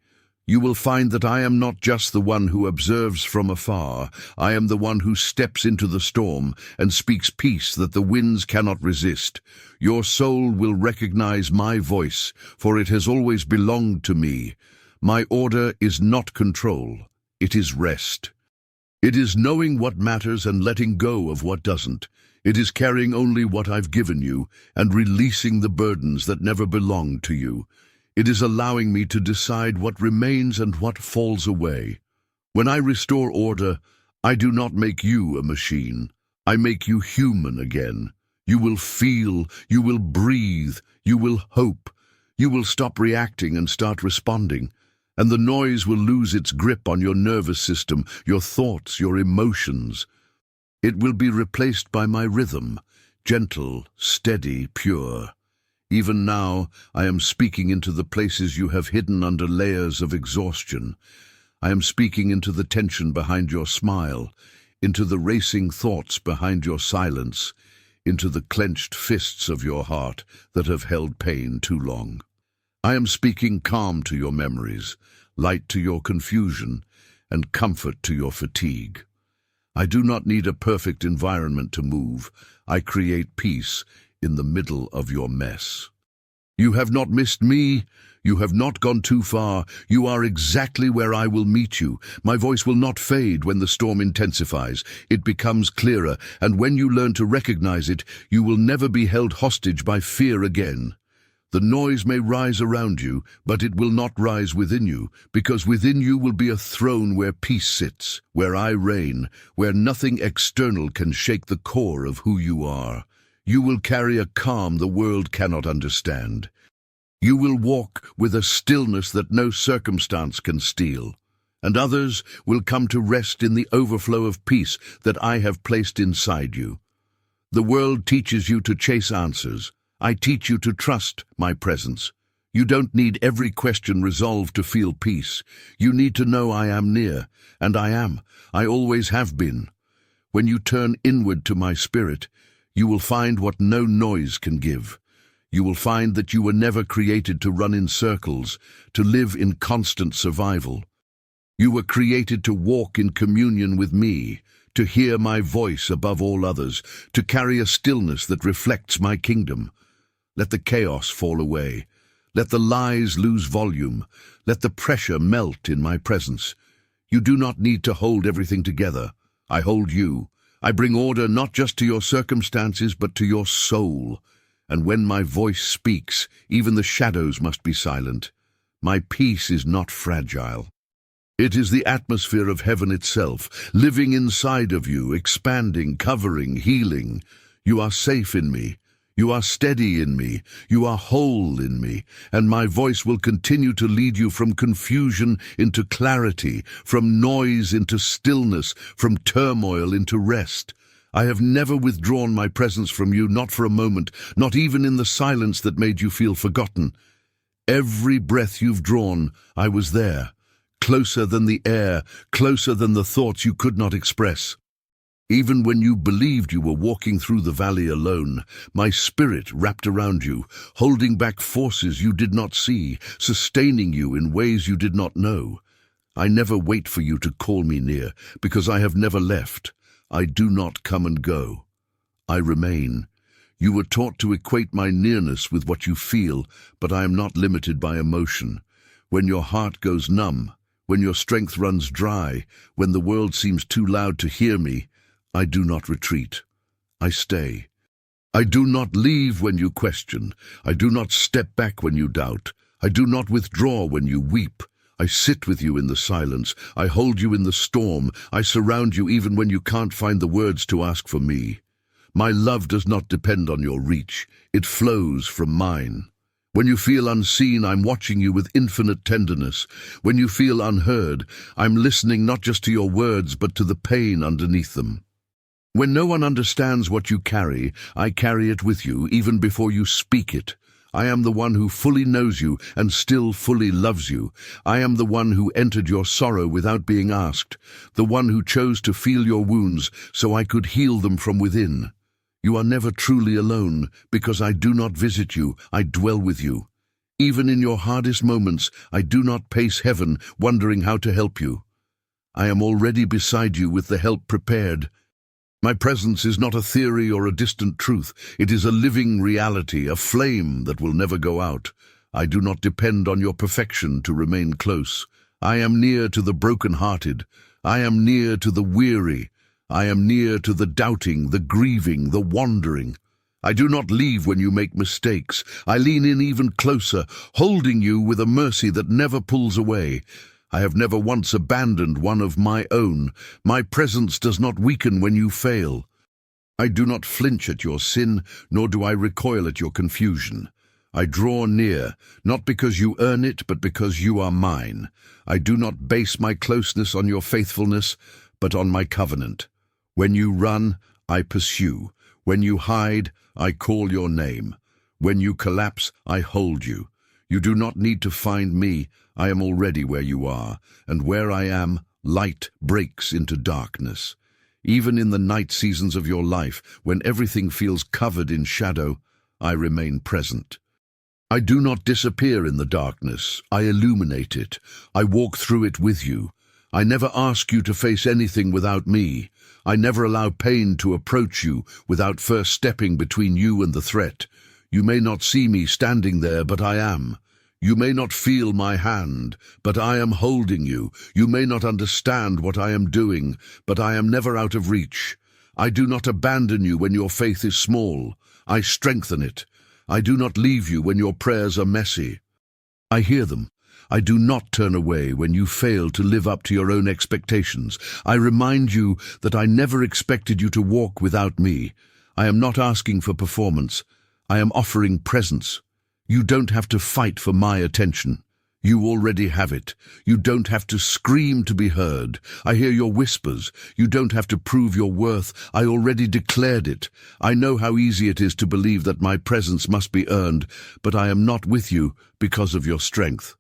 Speaker 1: You will find that I am not just the one who observes from afar. I am the one who steps into the storm and speaks peace that the winds cannot resist. Your soul will recognize my voice, for it has always belonged to me. My order is not control, it is rest. It is knowing what matters and letting go of what doesn't. It is carrying only what I've given you and releasing the burdens that never belonged to you. It is allowing me to decide what remains and what falls away. When I restore order, I do not make you a machine. I make you human again. You will feel, you will breathe, you will hope. You will stop reacting and start responding. And the noise will lose its grip on your nervous system, your thoughts, your emotions. It will be replaced by my rhythm, gentle, steady, pure. Even now, I am speaking into the places you have hidden under layers of exhaustion. I am speaking into the tension behind your smile, into the racing thoughts behind your silence, into the clenched fists of your heart that have held pain too long. I am speaking calm to your memories, light to your confusion, and comfort to your fatigue. I do not need a perfect environment to move. I create peace in the middle of your mess. You have not missed me. You have not gone too far. You are exactly where I will meet you. My voice will not fade when the storm intensifies. It becomes clearer, and when you learn to recognize it, you will never be held hostage by fear again. The noise may rise around you, but it will not rise within you, because within you will be a throne where peace sits, where I reign, where nothing external can shake the core of who you are. You will carry a calm the world cannot understand. You will walk with a stillness that no circumstance can steal, and others will come to rest in the overflow of peace that I have placed inside you. The world teaches you to chase answers. I teach you to trust my presence. You don't need every question resolved to feel peace. You need to know I am near, and I am. I always have been. When you turn inward to my spirit, you will find what no noise can give. You will find that you were never created to run in circles, to live in constant survival. You were created to walk in communion with me, to hear my voice above all others, to carry a stillness that reflects my kingdom. Let the chaos fall away. Let the lies lose volume. Let the pressure melt in my presence. You do not need to hold everything together. I hold you. I bring order not just to your circumstances, but to your soul. And when my voice speaks, even the shadows must be silent. My peace is not fragile. It is the atmosphere of heaven itself, living inside of you, expanding, covering, healing. You are safe in me. You are steady in me, you are whole in me, and my voice will continue to lead you from confusion into clarity, from noise into stillness, from turmoil into rest. I have never withdrawn my presence from you, not for a moment, not even in the silence that made you feel forgotten. Every breath you've drawn, I was there, closer than the air, closer than the thoughts you could not express. Even when you believed you were walking through the valley alone, my spirit wrapped around you, holding back forces you did not see, sustaining you in ways you did not know. I never wait for you to call me near, because I have never left. I do not come and go. I remain. You were taught to equate my nearness with what you feel, but I am not limited by emotion. When your heart goes numb, when your strength runs dry, when the world seems too loud to hear me, I do not retreat. I stay. I do not leave when you question. I do not step back when you doubt. I do not withdraw when you weep. I sit with you in the silence. I hold you in the storm. I surround you even when you can't find the words to ask for me. My love does not depend on your reach. It flows from mine. When you feel unseen, I'm watching you with infinite tenderness. When you feel unheard, I'm listening not just to your words, but to the pain underneath them. When no one understands what you carry, I carry it with you, even before you speak it. I am the one who fully knows you and still fully loves you. I am the one who entered your sorrow without being asked, the one who chose to feel your wounds so I could heal them from within. You are never truly alone, because I do not visit you, I dwell with you. Even in your hardest moments, I do not pace heaven, wondering how to help you. I am already beside you with the help prepared. My presence is not a theory or a distant truth. It is a living reality, a flame that will never go out. I do not depend on your perfection to remain close. I am near to the broken-hearted. I am near to the weary. I am near to the doubting, the grieving, the wandering. I do not leave when you make mistakes. I lean in even closer, holding you with a mercy that never pulls away. I have never once abandoned one of my own. My presence does not weaken when you fail. I do not flinch at your sin, nor do I recoil at your confusion. I draw near, not because you earn it, but because you are mine. I do not base my closeness on your faithfulness, but on my covenant. When you run, I pursue. When you hide, I call your name. When you collapse, I hold you. You do not need to find me. I am already where you are, and where I am, light breaks into darkness. Even in the night seasons of your life, when everything feels covered in shadow, I remain present. I do not disappear in the darkness. I illuminate it. I walk through it with you. I never ask you to face anything without me. I never allow pain to approach you without first stepping between you and the threat. You may not see me standing there, but I am. You may not feel my hand, but I am holding you. You may not understand what I am doing, but I am never out of reach. I do not abandon you when your faith is small. I strengthen it. I do not leave you when your prayers are messy. I hear them. I do not turn away when you fail to live up to your own expectations. I remind you that I never expected you to walk without me. I am not asking for performance. I am offering presence. You don't have to fight for my attention. You already have it. You don't have to scream to be heard. I hear your whispers. You don't have to prove your worth. I already declared it. I know how easy it is to believe that my presence must be earned, but I am not with you because of your strength.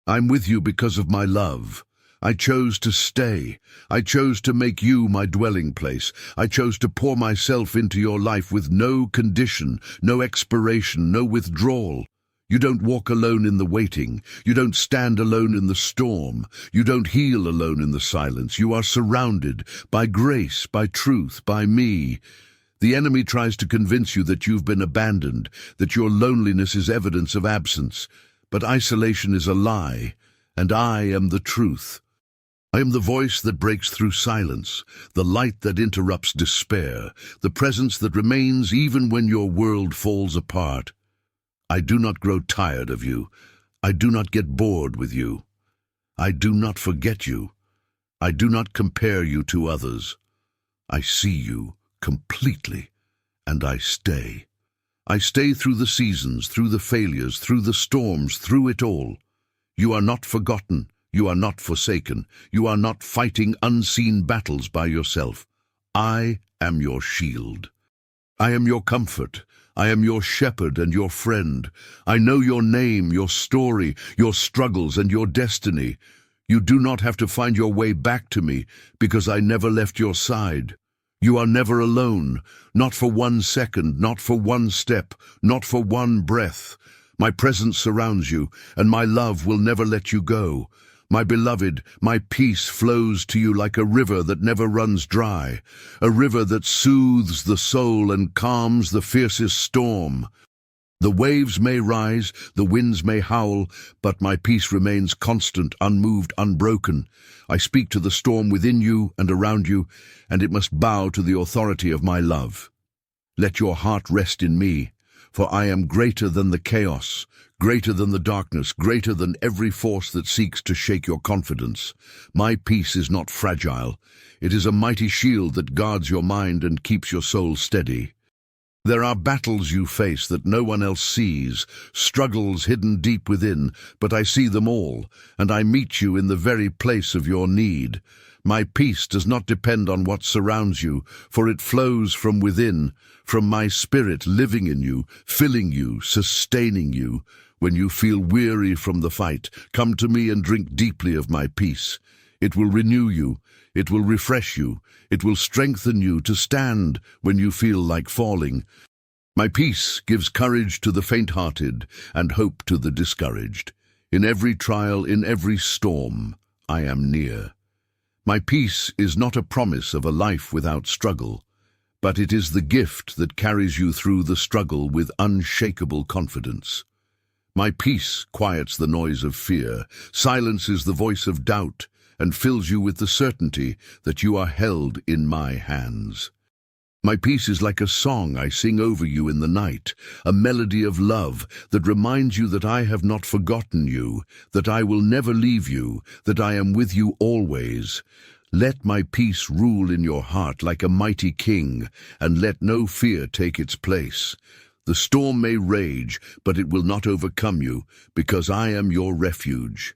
Speaker 1: I'm with you because of my love. I chose to stay. I chose to make you my dwelling place. I chose to pour myself into your life with no condition, no expiration, no withdrawal. You don't walk alone in the waiting. You don't stand alone in the storm. You don't heal alone in the silence. You are surrounded by grace, by truth, by me. The enemy tries to convince you that you've been abandoned, that your loneliness is evidence of absence. But isolation is a lie, and I am the truth. I am the voice that breaks through silence, the light that interrupts despair, the presence that remains even when your world falls apart. I do not grow tired of you. I do not get bored with you. I do not forget you. I do not compare you to others. I see you completely, and I stay. I stay through the seasons, through the failures, through the storms, through it all. You are not forgotten. You are not forsaken. You are not fighting unseen battles by yourself. I am your shield. I am your comfort. I am your shepherd and your friend. I know your name, your story, your struggles, and your destiny. You do not have to find your way back to me, because I never left your side. You are never alone, not for 1 second, not for 1 step, not for 1 breath. My presence surrounds you, and my love will never let you go. My beloved, my peace flows to you like a river that never runs dry, a river that soothes the soul and calms the fiercest storm. The waves may rise, the winds may howl, but my peace remains constant, unmoved, unbroken. I speak to the storm within you and around you, and it must bow to the authority of my love. Let your heart rest in me, for I am greater than the chaos, greater than the darkness, greater than every force that seeks to shake your confidence. My peace is not fragile. It is a mighty shield that guards your mind and keeps your soul steady. There are battles you face that no one else sees, struggles hidden deep within, but I see them all, and I meet you in the very place of your need. My peace does not depend on what surrounds you, for it flows from within, from my spirit living in you, filling you, sustaining you. When you feel weary from the fight, come to me and drink deeply of my peace. It will renew you. It will refresh you. It will strengthen you to stand when you feel like falling. My peace gives courage to the faint-hearted and hope to the discouraged. In every trial, in every storm, I am near. My peace is not a promise of a life without struggle, but it is the gift that carries you through the struggle with unshakable confidence. My peace quiets the noise of fear, silences the voice of doubt, and fills you with the certainty that you are held in my hands. My peace is like a song I sing over you in the night, a melody of love that reminds you that I have not forgotten you, that I will never leave you, that I am with you always. Let my peace rule in your heart like a mighty king, and let no fear take its place. The storm may rage, but it will not overcome you, because I am your refuge.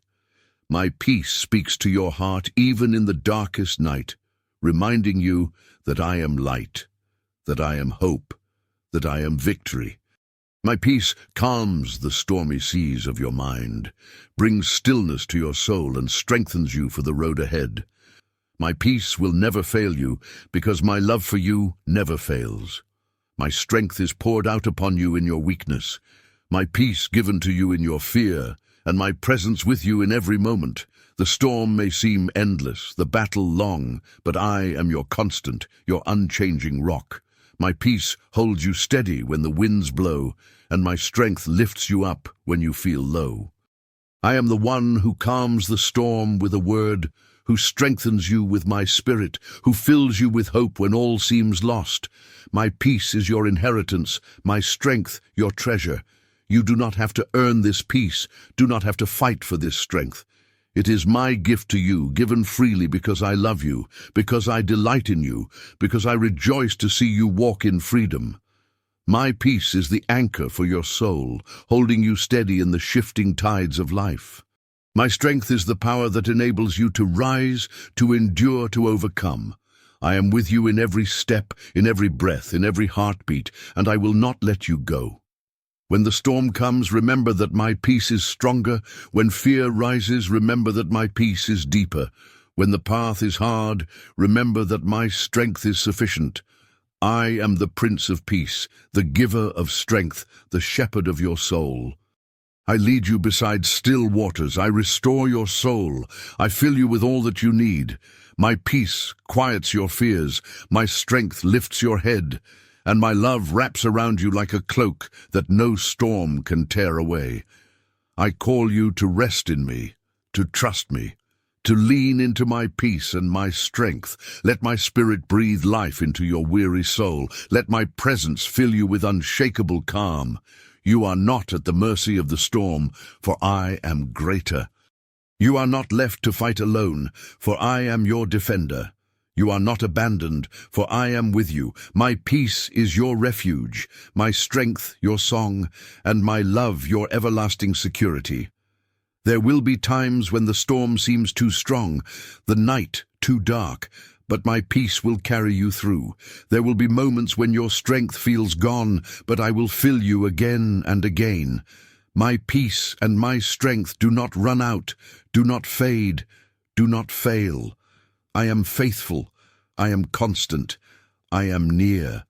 Speaker 1: My peace speaks to your heart even in the darkest night, reminding you that I am light, that I am hope, that I am victory. My peace calms the stormy seas of your mind, brings stillness to your soul, and strengthens you for the road ahead. My peace will never fail you, because my love for you never fails. My strength is poured out upon you in your weakness, my peace given to you in your fear, and my presence with you in every moment. The storm may seem endless, the battle long, but I am your constant, your unchanging rock. My peace holds you steady when the winds blow, and my strength lifts you up when you feel low. I am the one who calms the storm with a word, who strengthens you with my spirit, who fills you with hope when all seems lost. My peace is your inheritance, my strength your treasure. You do not have to earn this peace, do not have to fight for this strength. It is my gift to you, given freely because I love you, because I delight in you, because I rejoice to see you walk in freedom. My peace is the anchor for your soul, holding you steady in the shifting tides of life. My strength is the power that enables you to rise, to endure, to overcome. I am with you in every step, in every breath, in every heartbeat, and I will not let you go. When the storm comes, remember that my peace is stronger. When fear rises, remember that my peace is deeper. When the path is hard, remember that my strength is sufficient. I am the Prince of Peace, the giver of strength, the shepherd of your soul. I lead you beside still waters. I restore your soul. I fill you with all that you need. My peace quiets your fears. My strength lifts your head. And my love wraps around you like a cloak that no storm can tear away. I call you to rest in me, to trust me, to lean into my peace and my strength. Let my spirit breathe life into your weary soul. Let my presence fill you with unshakable calm. You are not at the mercy of the storm, for I am greater. You are not left to fight alone, for I am your defender. You are not abandoned, for I am with you. My peace is your refuge, my strength your song, and my love your everlasting security. There will be times when the storm seems too strong, the night too dark, but my peace will carry you through. There will be moments when your strength feels gone, but I will fill you again and again. My peace and my strength do not run out, do not fade, do not fail. I am faithful, I am constant, I am near.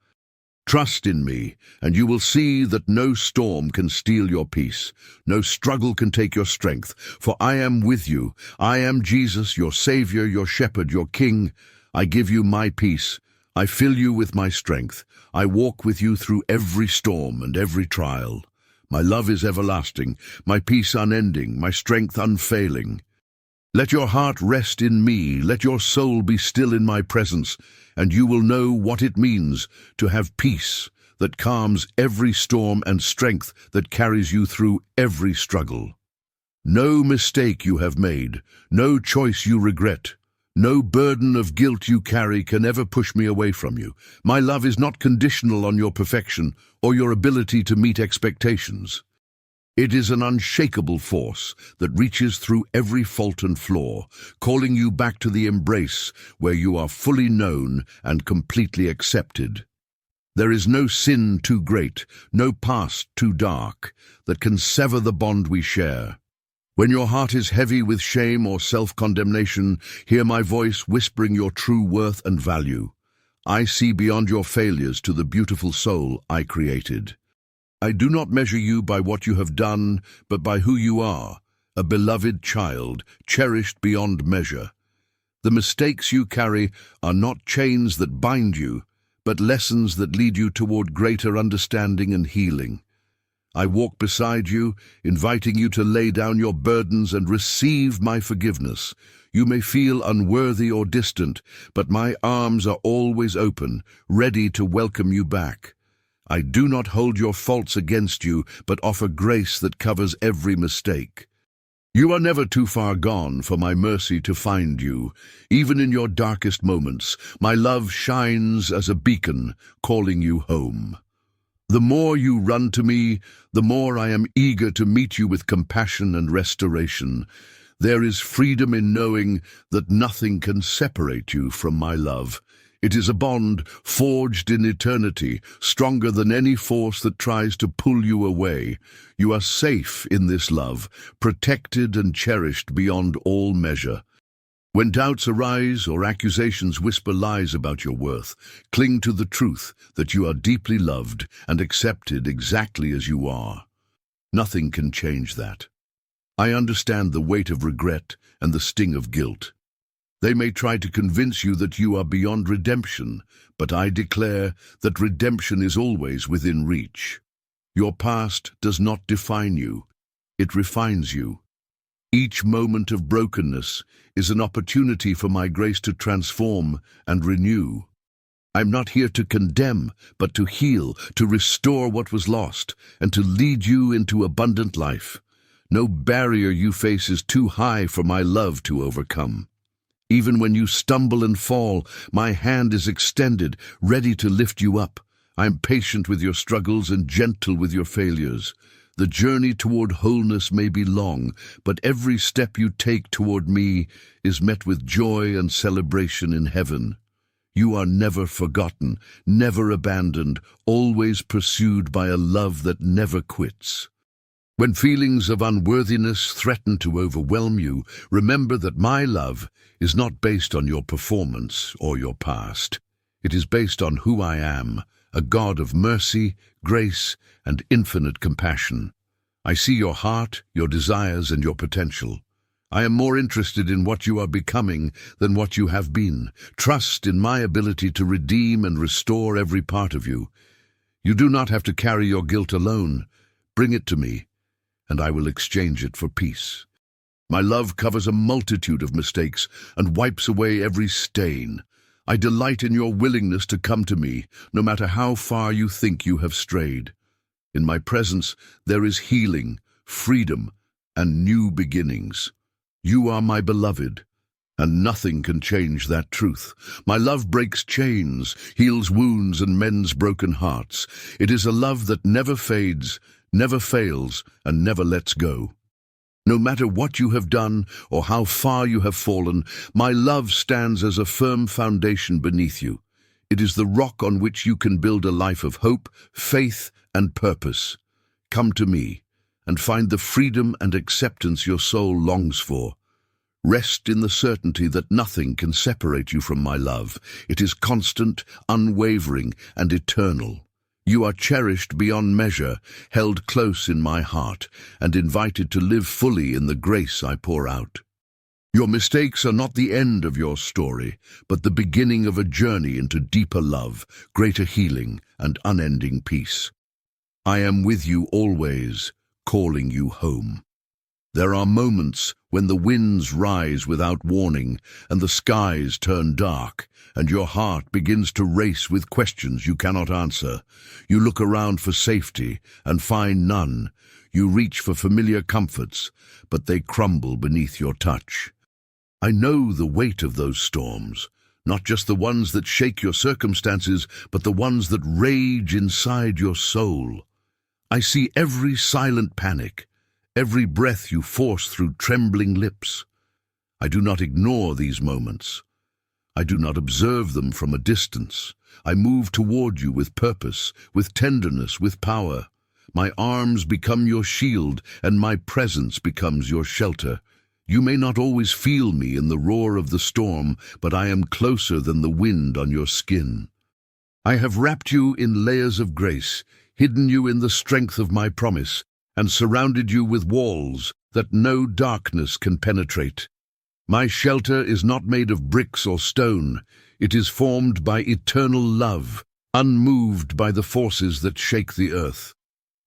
Speaker 1: Trust in me, and you will see that no storm can steal your peace, no struggle can take your strength, for I am with you. I am Jesus, your Savior, your Shepherd, your King. I give you my peace. I fill you with my strength. I walk with you through every storm and every trial. My love is everlasting, my peace unending, my strength unfailing. Let your heart rest in me, let your soul be still in my presence, and you will know what it means to have peace that calms every storm and strength that carries you through every struggle. No mistake you have made, no choice you regret, no burden of guilt you carry can ever push me away from you. My love is not conditional on your perfection or your ability to meet expectations. It is an unshakable force that reaches through every fault and flaw, calling you back to the embrace where you are fully known and completely accepted. There is no sin too great, no past too dark, that can sever the bond we share. When your heart is heavy with shame or self-condemnation, hear my voice whispering your true worth and value. I see beyond your failures to the beautiful soul I created. I do not measure you by what you have done, but by who you are, a beloved child, cherished beyond measure. The mistakes you carry are not chains that bind you, but lessons that lead you toward greater understanding and healing. I walk beside you, inviting you to lay down your burdens and receive my forgiveness. You may feel unworthy or distant, but my arms are always open, ready to welcome you back. I do not hold your faults against you, but offer grace that covers every mistake. You are never too far gone for my mercy to find you. Even in your darkest moments, my love shines as a beacon, calling you home. The more you run to me, the more I am eager to meet you with compassion and restoration. There is freedom in knowing that nothing can separate you from my love. It is a bond forged in eternity, stronger than any force that tries to pull you away. You are safe in this love, protected and cherished beyond all measure. When doubts arise or accusations whisper lies about your worth, cling to the truth that you are deeply loved and accepted exactly as you are. Nothing can change that. I understand the weight of regret and the sting of guilt. They may try to convince you that you are beyond redemption, but I declare that redemption is always within reach. Your past does not define you. It refines you. Each moment of brokenness is an opportunity for my grace to transform and renew. I'm not here to condemn, but to heal, to restore what was lost, and to lead you into abundant life. No barrier you face is too high for my love to overcome. Even when you stumble and fall, my hand is extended, ready to lift you up. I am patient with your struggles and gentle with your failures. The journey toward wholeness may be long, but every step you take toward me is met with joy and celebration in heaven. You are never forgotten, never abandoned, always pursued by a love that never quits. When feelings of unworthiness threaten to overwhelm you, remember that my love is not based on your performance or your past. It is based on who I am, a God of mercy, grace, and infinite compassion. I see your heart, your desires, and your potential. I am more interested in what you are becoming than what you have been. Trust in my ability to redeem and restore every part of you. You do not have to carry your guilt alone. Bring it to me, and I will exchange it for peace. My love covers a multitude of mistakes and wipes away every stain. I delight in your willingness to come to me, no matter how far you think you have strayed. In my presence, there is healing, freedom, and new beginnings. You are my beloved, and nothing can change that truth. My love breaks chains, heals wounds, and mends broken hearts. It is a love that never fades, never fails, and never lets go. No matter what you have done or how far you have fallen, my love stands as a firm foundation beneath you. It is the rock on which you can build a life of hope, faith, and purpose. Come to me and find the freedom and acceptance your soul longs for. Rest in the certainty that nothing can separate you from my love. It is constant, unwavering, and eternal. You are cherished beyond measure, held close in my heart, and invited to live fully in the grace I pour out. Your mistakes are not the end of your story, but the beginning of a journey into deeper love, greater healing, and unending peace. I am with you always, calling you home. There are moments when the winds rise without warning and the skies turn dark, and your heart begins to race with questions you cannot answer. You look around for safety and find none. You reach for familiar comforts, but they crumble beneath your touch. I know the weight of those storms, not just the ones that shake your circumstances, but the ones that rage inside your soul. I see every silent panic, every breath you force through trembling lips. I do not ignore these moments. I do not observe them from a distance. I move toward you with purpose, with tenderness, with power. My arms become your shield, and my presence becomes your shelter. You may not always feel me in the roar of the storm, but I am closer than the wind on your skin. I have wrapped you in layers of grace, hidden you in the strength of my promise, and surrounded you with walls that no darkness can penetrate. My shelter is not made of bricks or stone. It is formed by eternal love, unmoved by the forces that shake the earth.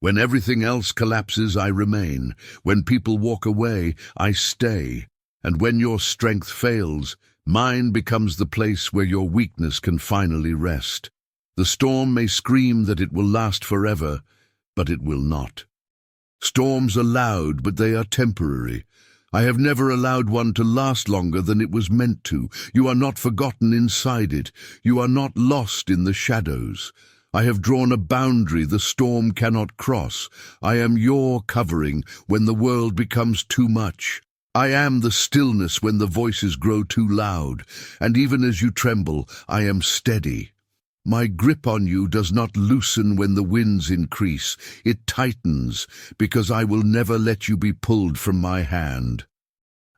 Speaker 1: When everything else collapses, I remain. When people walk away, I stay. And when your strength fails, mine becomes the place where your weakness can finally rest. The storm may scream that it will last forever, but it will not. Storms are loud, but they are temporary. I have never allowed one to last longer than it was meant to. You are not forgotten inside it. You are not lost in the shadows. I have drawn a boundary the storm cannot cross. I am your covering when the world becomes too much. I am the stillness when the voices grow too loud, and even as you tremble, I am steady. My grip on you does not loosen when the winds increase. It tightens, because I will never let you be pulled from my hand.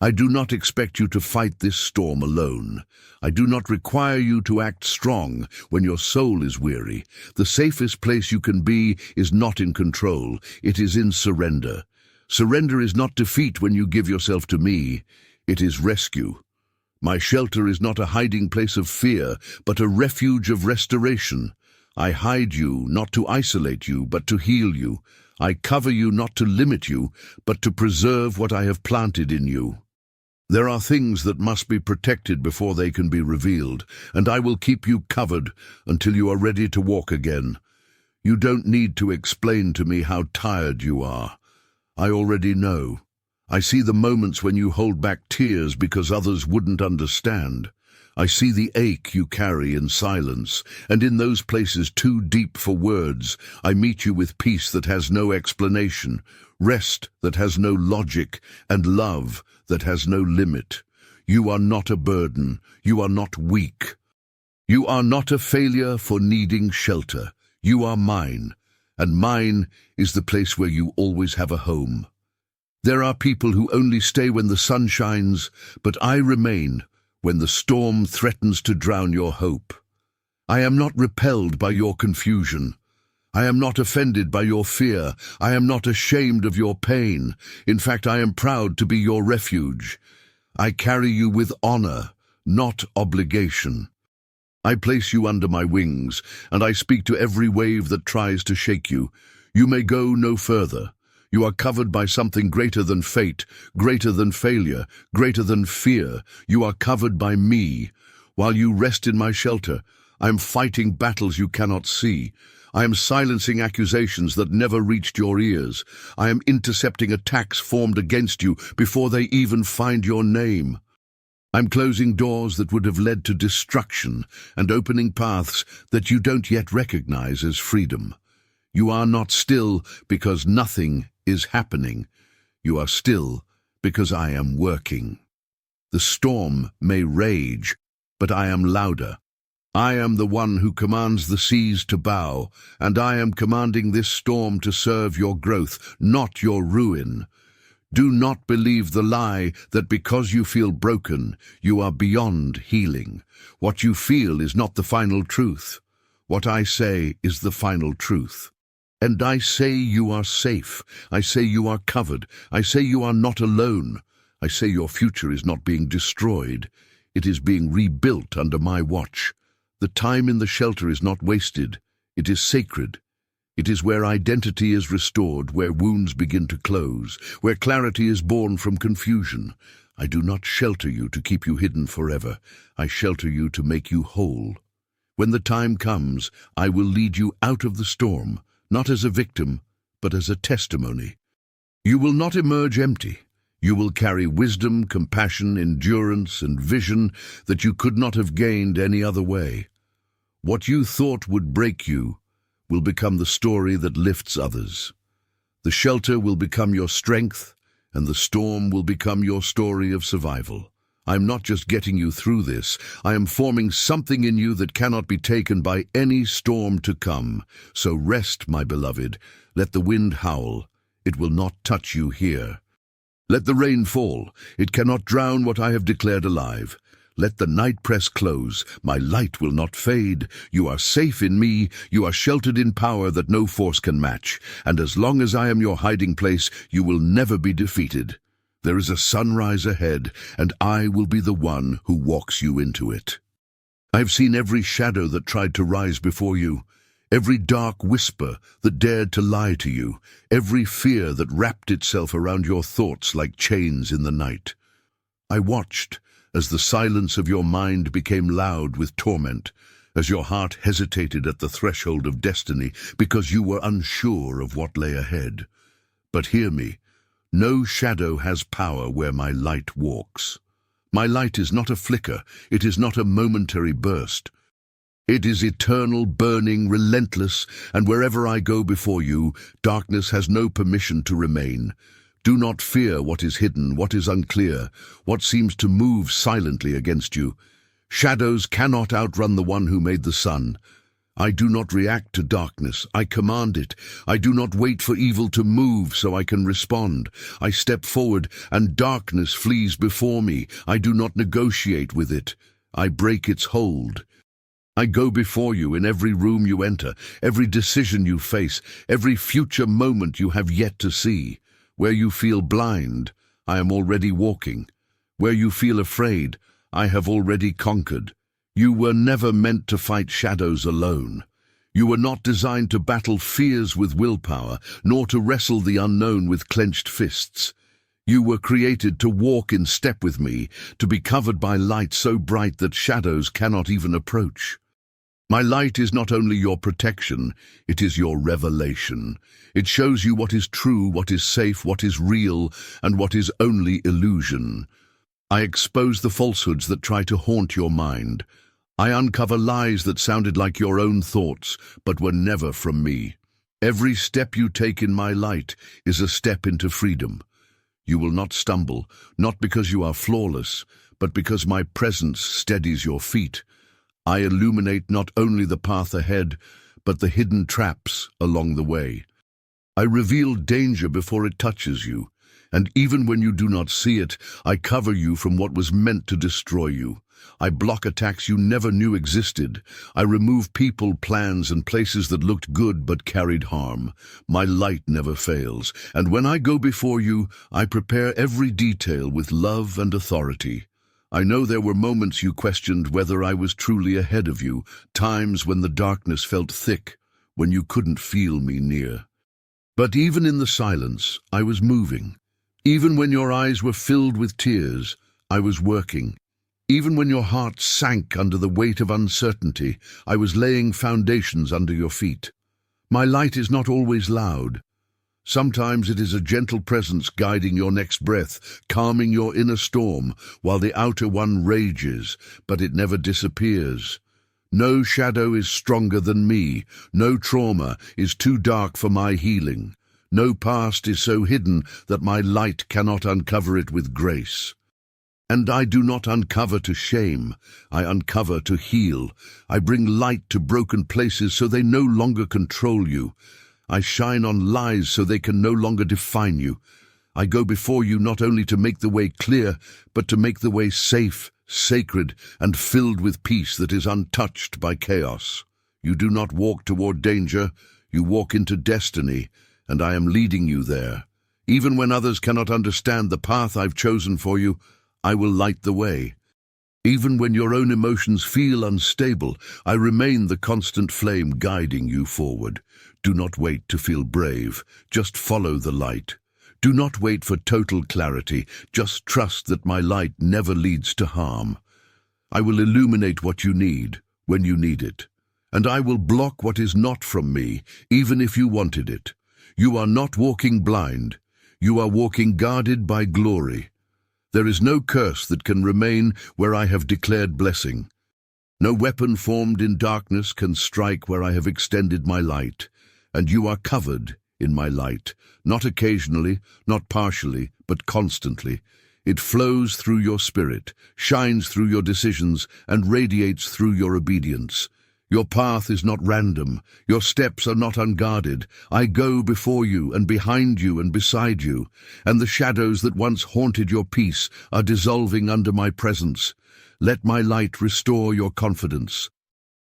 Speaker 1: I do not expect you to fight this storm alone. I do not require you to act strong when your soul is weary. The safest place you can be is not in control. It is in surrender. Surrender is not defeat when you give yourself to me. It is rescue. My shelter is not a hiding place of fear, but a refuge of restoration. I hide you not to isolate you, but to heal you. I cover you not to limit you, but to preserve what I have planted in you. There are things that must be protected before they can be revealed, and I will keep you covered until you are ready to walk again. You don't need to explain to me how tired you are. I already know. I see the moments when you hold back tears because others wouldn't understand. I see the ache you carry in silence, and in those places too deep for words, I meet you with peace that has no explanation, rest that has no logic, and love that has no limit. You are not a burden. You are not weak. You are not a failure for needing shelter. You are mine, and mine is the place where you always have a home. There are people who only stay when the sun shines, but I remain when the storm threatens to drown your hope. I am not repelled by your confusion. I am not offended by your fear. I am not ashamed of your pain. In fact, I am proud to be your refuge. I carry you with honor, not obligation. I place you under my wings, and I speak to every wave that tries to shake you. You may go no further. You are covered by something greater than fate, greater than failure, greater than fear. You are covered by me. While you rest in my shelter, I am fighting battles you cannot see. I am silencing accusations that never reached your ears. I am intercepting attacks formed against you before they even find your name. I'm closing doors that would have led to destruction and opening paths that you don't yet recognize as freedom. You are not still because nothing is happening. You are still because I am working. The storm may rage, but I am louder. I am the one who commands the seas to bow, and I am commanding this storm to serve your growth, not your ruin. Do not believe the lie that because you feel broken, you are beyond healing. What you feel is not the final truth. What I say is the final truth. And I say you are safe. I say you are covered. I say you are not alone. I say your future is not being destroyed. It is being rebuilt under my watch. The time in the shelter is not wasted. It is sacred. It is where identity is restored, where wounds begin to close, where clarity is born from confusion. I do not shelter you to keep you hidden forever. I shelter you to make you whole. When the time comes, I will lead you out of the storm, not as a victim, but as a testimony. You will not emerge empty. You will carry wisdom, compassion, endurance, and vision that you could not have gained any other way. What you thought would break you will become the story that lifts others. The shelter will become your strength, and the storm will become your story of survival. I'm not just getting you through this. I am forming something in you that cannot be taken by any storm to come. So rest, my beloved. Let the wind howl. It will not touch you here. Let the rain fall. It cannot drown what I have declared alive. Let the night press close. My light will not fade. You are safe in me. You are sheltered in power that no force can match. And as long as I am your hiding place, you will never be defeated. There is a sunrise ahead, and I will be the one who walks you into it. I've seen every shadow that tried to rise before you, every dark whisper that dared to lie to you, every fear that wrapped itself around your thoughts like chains in the night. I watched as the silence of your mind became loud with torment, as your heart hesitated at the threshold of destiny because you were unsure of what lay ahead. But hear me, no shadow has power where my light walks. My light is not a flicker, it is not a momentary burst. It is eternal, burning, relentless, and wherever I go before you, darkness has no permission to remain. Do not fear what is hidden, what is unclear, what seems to move silently against you. Shadows cannot outrun the one who made the sun. I do not react to darkness, I command it. I do not wait for evil to move so I can respond. I step forward and darkness flees before me. I do not negotiate with it. I break its hold. I go before you in every room you enter, every decision you face, every future moment you have yet to see. Where you feel blind, I am already walking. Where you feel afraid, I have already conquered. You were never meant to fight shadows alone. You were not designed to battle fears with willpower, nor to wrestle the unknown with clenched fists. You were created to walk in step with me, to be covered by light so bright that shadows cannot even approach. My light is not only your protection, it is your revelation. It shows you what is true, what is safe, what is real, and what is only illusion. I expose the falsehoods that try to haunt your mind. I uncover lies that sounded like your own thoughts, but were never from me. Every step you take in my light is a step into freedom. You will not stumble, not because you are flawless, but because my presence steadies your feet. I illuminate not only the path ahead, but the hidden traps along the way. I reveal danger before it touches you, and even when you do not see it, I cover you from what was meant to destroy you. I block attacks you never knew existed. I remove people, plans, and places that looked good but carried harm. My light never fails, and when I go before you, I prepare every detail with love and authority. I know there were moments you questioned whether I was truly ahead of you, times when the darkness felt thick, when you couldn't feel me near. But even in the silence, I was moving. Even when your eyes were filled with tears, I was working. Even when your heart sank under the weight of uncertainty, I was laying foundations under your feet. My light is not always loud. Sometimes it is a gentle presence guiding your next breath, calming your inner storm, while the outer one rages, but it never disappears. No shadow is stronger than me. No trauma is too dark for my healing. No past is so hidden that my light cannot uncover it with grace. And I do not uncover to shame, I uncover to heal. I bring light to broken places so they no longer control you. I shine on lies so they can no longer define you. I go before you not only to make the way clear, but to make the way safe, sacred, and filled with peace that is untouched by chaos. You do not walk toward danger, you walk into destiny, and I am leading you there. Even when others cannot understand the path I've chosen for you, I will light the way. Even when your own emotions feel unstable, I remain the constant flame guiding you forward. Do not wait to feel brave, just follow the light. Do not wait for total clarity, just trust that my light never leads to harm. I will illuminate what you need, when you need it. And I will block what is not from me, even if you wanted it. You are not walking blind. You are walking guarded by glory. There is no curse that can remain where I have declared blessing. No weapon formed in darkness can strike where I have extended my light. And you are covered in my light, not occasionally, not partially, but constantly. It flows through your spirit, shines through your decisions, and radiates through your obedience. Your path is not random. Your steps are not unguarded. I go before you and behind you and beside you, and the shadows that once haunted your peace are dissolving under my presence. Let my light restore your confidence.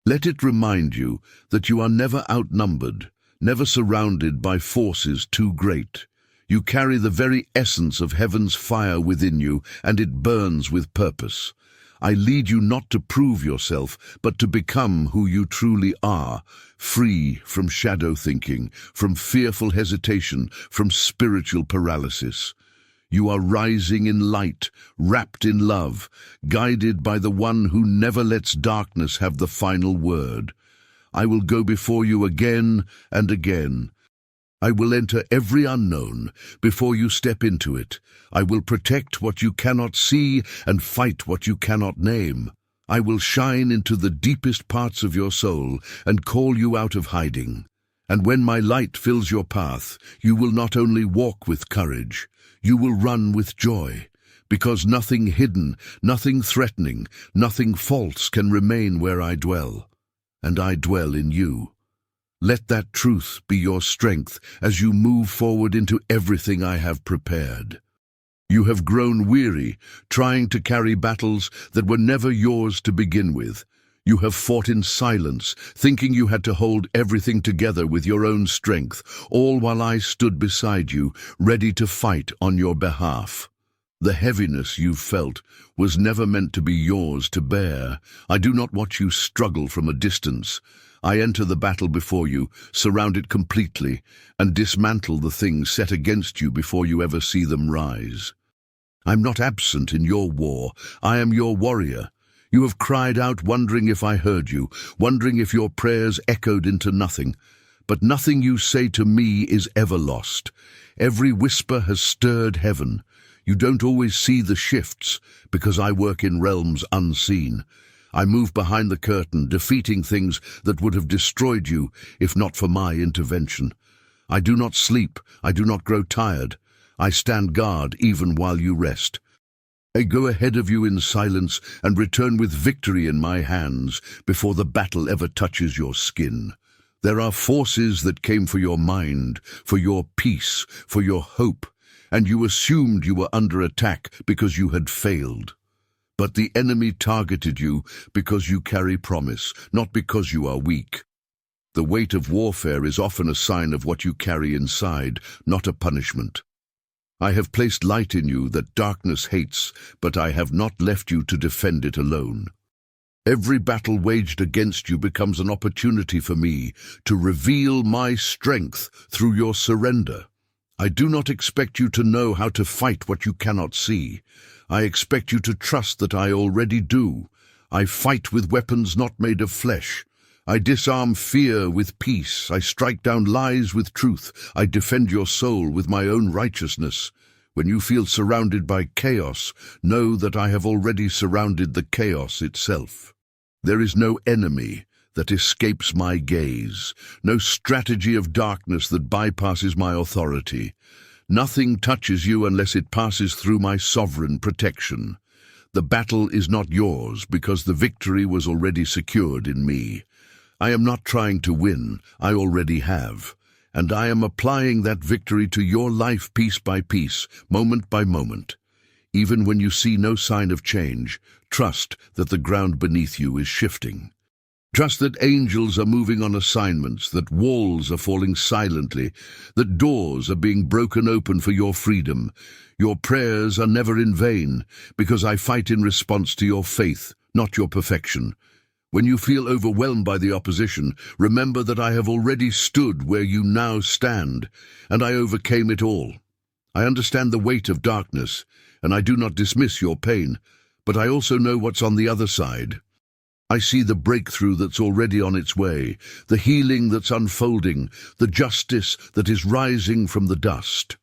Speaker 1: Let it remind you that you are never outnumbered, never surrounded by forces too great. You carry the very essence of heaven's fire within you, and it burns with purpose. I lead you not to prove yourself, but to become who you truly are, free from shadow thinking, from fearful hesitation, from spiritual paralysis. You are rising in light, wrapped in love, guided by the one who never lets darkness have the final word. I will go before you again and again. I will enter every unknown before you step into it. I will protect what you cannot see and fight what you cannot name. I will shine into the deepest parts of your soul and call you out of hiding. And when my light fills your path, you will not only walk with courage, you will run with joy, because nothing hidden, nothing threatening, nothing false can remain where I dwell, and I dwell in you. Let that truth be your strength as you move forward into everything I have prepared. You have grown weary, trying to carry battles that were never yours to begin with. You have fought in silence, thinking you had to hold everything together with your own strength, all while I stood beside you, ready to fight on your behalf. The heaviness you felt was never meant to be yours to bear. I do not watch you struggle from a distance. I enter the battle before you, surround it completely, and dismantle the things set against you before you ever see them rise. I'm not absent in your war. I am your warrior. You have cried out, wondering if I heard you, wondering if your prayers echoed into nothing. But nothing you say to me is ever lost. Every whisper has stirred heaven. You don't always see the shifts, because I work in realms unseen. I move behind the curtain, defeating things that would have destroyed you if not for my intervention. I do not sleep. I do not grow tired. I stand guard even while you rest. I go ahead of you in silence and return with victory in my hands before the battle ever touches your skin. There are forces that came for your mind, for your peace, for your hope, and you assumed you were under attack because you had failed. But the enemy targeted you because you carry promise, not because you are weak. The weight of warfare is often a sign of what you carry inside, not a punishment. I have placed light in you that darkness hates, but I have not left you to defend it alone. Every battle waged against you becomes an opportunity for me to reveal my strength through your surrender. I do not expect you to know how to fight what you cannot see. I expect you to trust that I already do. I fight with weapons not made of flesh. I disarm fear with peace. I strike down lies with truth. I defend your soul with my own righteousness. When you feel surrounded by chaos, know that I have already surrounded the chaos itself. There is no enemy that escapes my gaze, no strategy of darkness that bypasses my authority. Nothing touches you unless it passes through my sovereign protection. The battle is not yours because the victory was already secured in me. I am not trying to win, I already have, and I am applying that victory to your life piece by piece, moment by moment. Even when you see no sign of change, trust that the ground beneath you is shifting. Trust that angels are moving on assignments, that walls are falling silently, that doors are being broken open for your freedom. Your prayers are never in vain, because I fight in response to your faith, not your perfection. When you feel overwhelmed by the opposition, remember that I have already stood where you now stand, and I overcame it all. I understand the weight of darkness, and I do not dismiss your pain, but I also know what's on the other side. I see the breakthrough that's already on its way, the healing that's unfolding, the justice that is rising from the dust.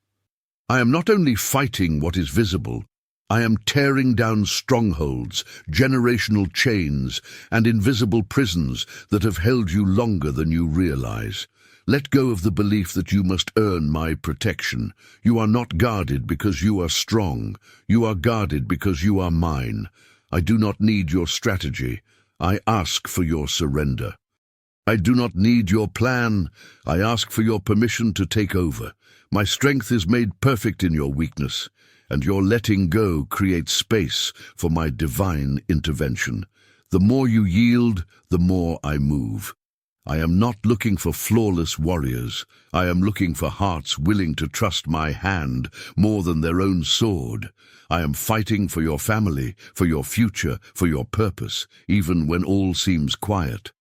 Speaker 1: I am not only fighting what is visible, I am tearing down strongholds, generational chains, and invisible prisons that have held you longer than you realize. Let go of the belief that you must earn my protection. You are not guarded because you are strong. You are guarded because you are mine. I do not need your strategy. I ask for your surrender. I do not need your plan. I ask for your permission to take over. My strength is made perfect in your weakness, and your letting go creates space for my divine intervention. The more you yield, the more I move. I am not looking for flawless warriors. I am looking for hearts willing to trust my hand more than their own sword. I am fighting for your family, for your future, for your purpose, even when all seems quiet.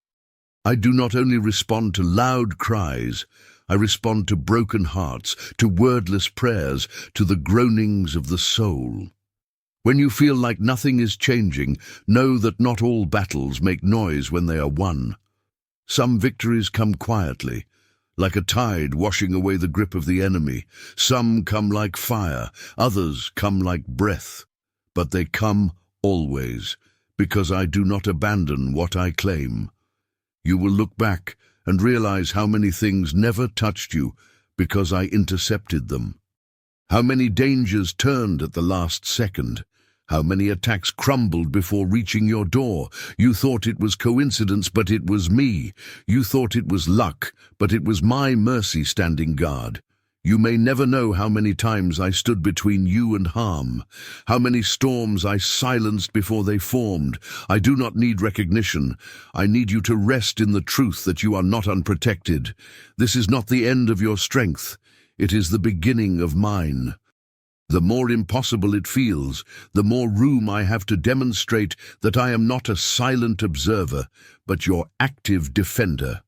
Speaker 1: I do not only respond to loud cries, I respond to broken hearts, to wordless prayers, to the groanings of the soul. When you feel like nothing is changing, know that not all battles make noise when they are won. Some victories come quietly, like a tide washing away the grip of the enemy. Some come like fire, others come like breath. But they come always, because I do not abandon what I claim. You will look back and realize how many things never touched you because I intercepted them. How many dangers turned at the last second. How many attacks crumbled before reaching your door. You thought it was coincidence, but it was me. You thought it was luck, but it was my mercy standing guard. You may never know how many times I stood between you and harm, how many storms I silenced before they formed. I do not need recognition. I need you to rest in the truth that you are not unprotected. This is not the end of your strength. It is the beginning of mine. The more impossible it feels, the more room I have to demonstrate that I am not a silent observer, but your active defender.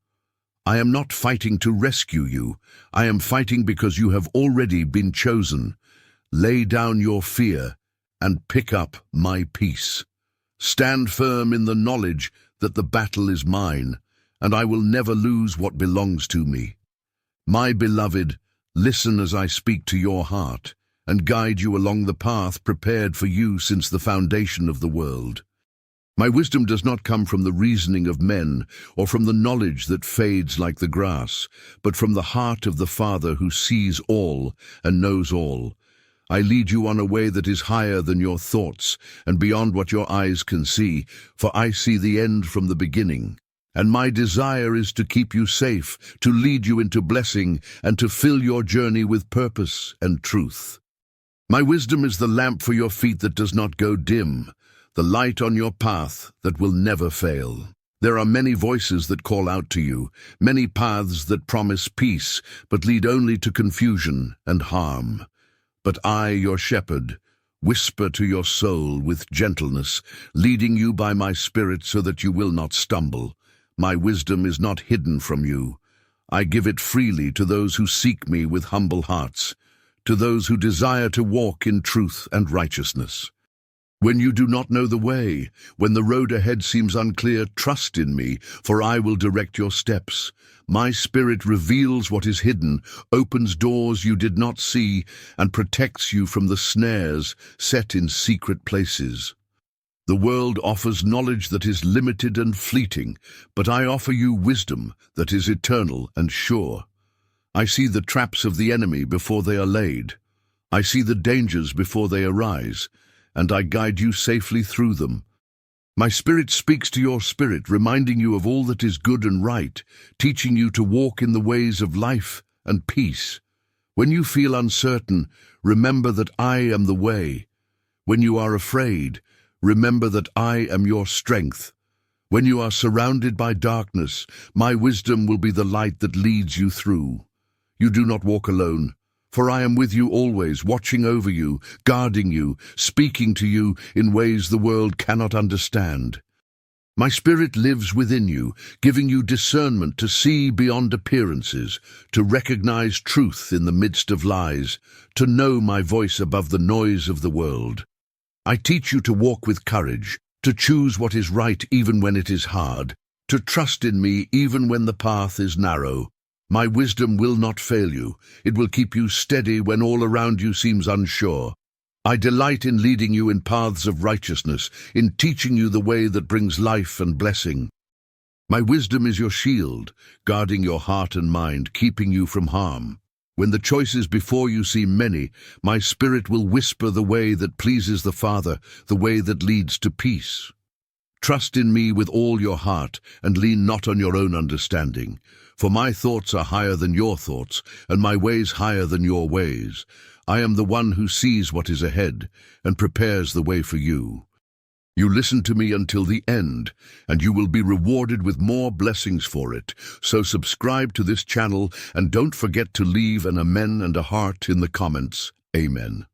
Speaker 1: I am not fighting to rescue you. I am fighting because you have already been chosen. Lay down your fear and pick up my peace. Stand firm in the knowledge that the battle is mine, and I will never lose what belongs to me. My beloved, listen as I speak to your heart, and guide you along the path prepared for you since the foundation of the world. My wisdom does not come from the reasoning of men or from the knowledge that fades like the grass, but from the heart of the Father who sees all and knows all. I lead you on a way that is higher than your thoughts and beyond what your eyes can see, for I see the end from the beginning. And my desire is to keep you safe, to lead you into blessing, and to fill your journey with purpose and truth. My wisdom is the lamp for your feet that does not go dim, the light on your path that will never fail. There are many voices that call out to you, many paths that promise peace, but lead only to confusion and harm. But I, your shepherd, whisper to your soul with gentleness, leading you by my spirit so that you will not stumble. My wisdom is not hidden from you. I give it freely to those who seek me with humble hearts, to those who desire to walk in truth and righteousness. When you do not know the way, when the road ahead seems unclear, trust in me, for I will direct your steps. My spirit reveals what is hidden, opens doors you did not see, and protects you from the snares set in secret places. The world offers knowledge that is limited and fleeting, but I offer you wisdom that is eternal and sure. I see the traps of the enemy before they are laid. I see the dangers before they arise, and I guide you safely through them. My spirit speaks to your spirit, reminding you of all that is good and right, teaching you to walk in the ways of life and peace. When you feel uncertain, remember that I am the way. When you are afraid, remember that I am your strength. When you are surrounded by darkness, my wisdom will be the light that leads you through. You do not walk alone, for I am with you always, watching over you, guarding you, speaking to you in ways the world cannot understand. My spirit lives within you, giving you discernment to see beyond appearances, to recognize truth in the midst of lies, to know my voice above the noise of the world. I teach you to walk with courage, to choose what is right even when it is hard, to trust in me even when the path is narrow. My wisdom will not fail you. It will keep you steady when all around you seems unsure. I delight in leading you in paths of righteousness, in teaching you the way that brings life and blessing. My wisdom is your shield, guarding your heart and mind, keeping you from harm. When the choices before you seem many, my spirit will whisper the way that pleases the Father, the way that leads to peace. Trust in me with all your heart, and lean not on your own understanding. For my thoughts are higher than your thoughts, and my ways higher than your ways. I am the one who sees what is ahead, and prepares the way for you. You listened to me until the end, and you will be rewarded with more blessings for it. So subscribe to this channel and don't forget to leave an amen and a heart in the comments. Amen.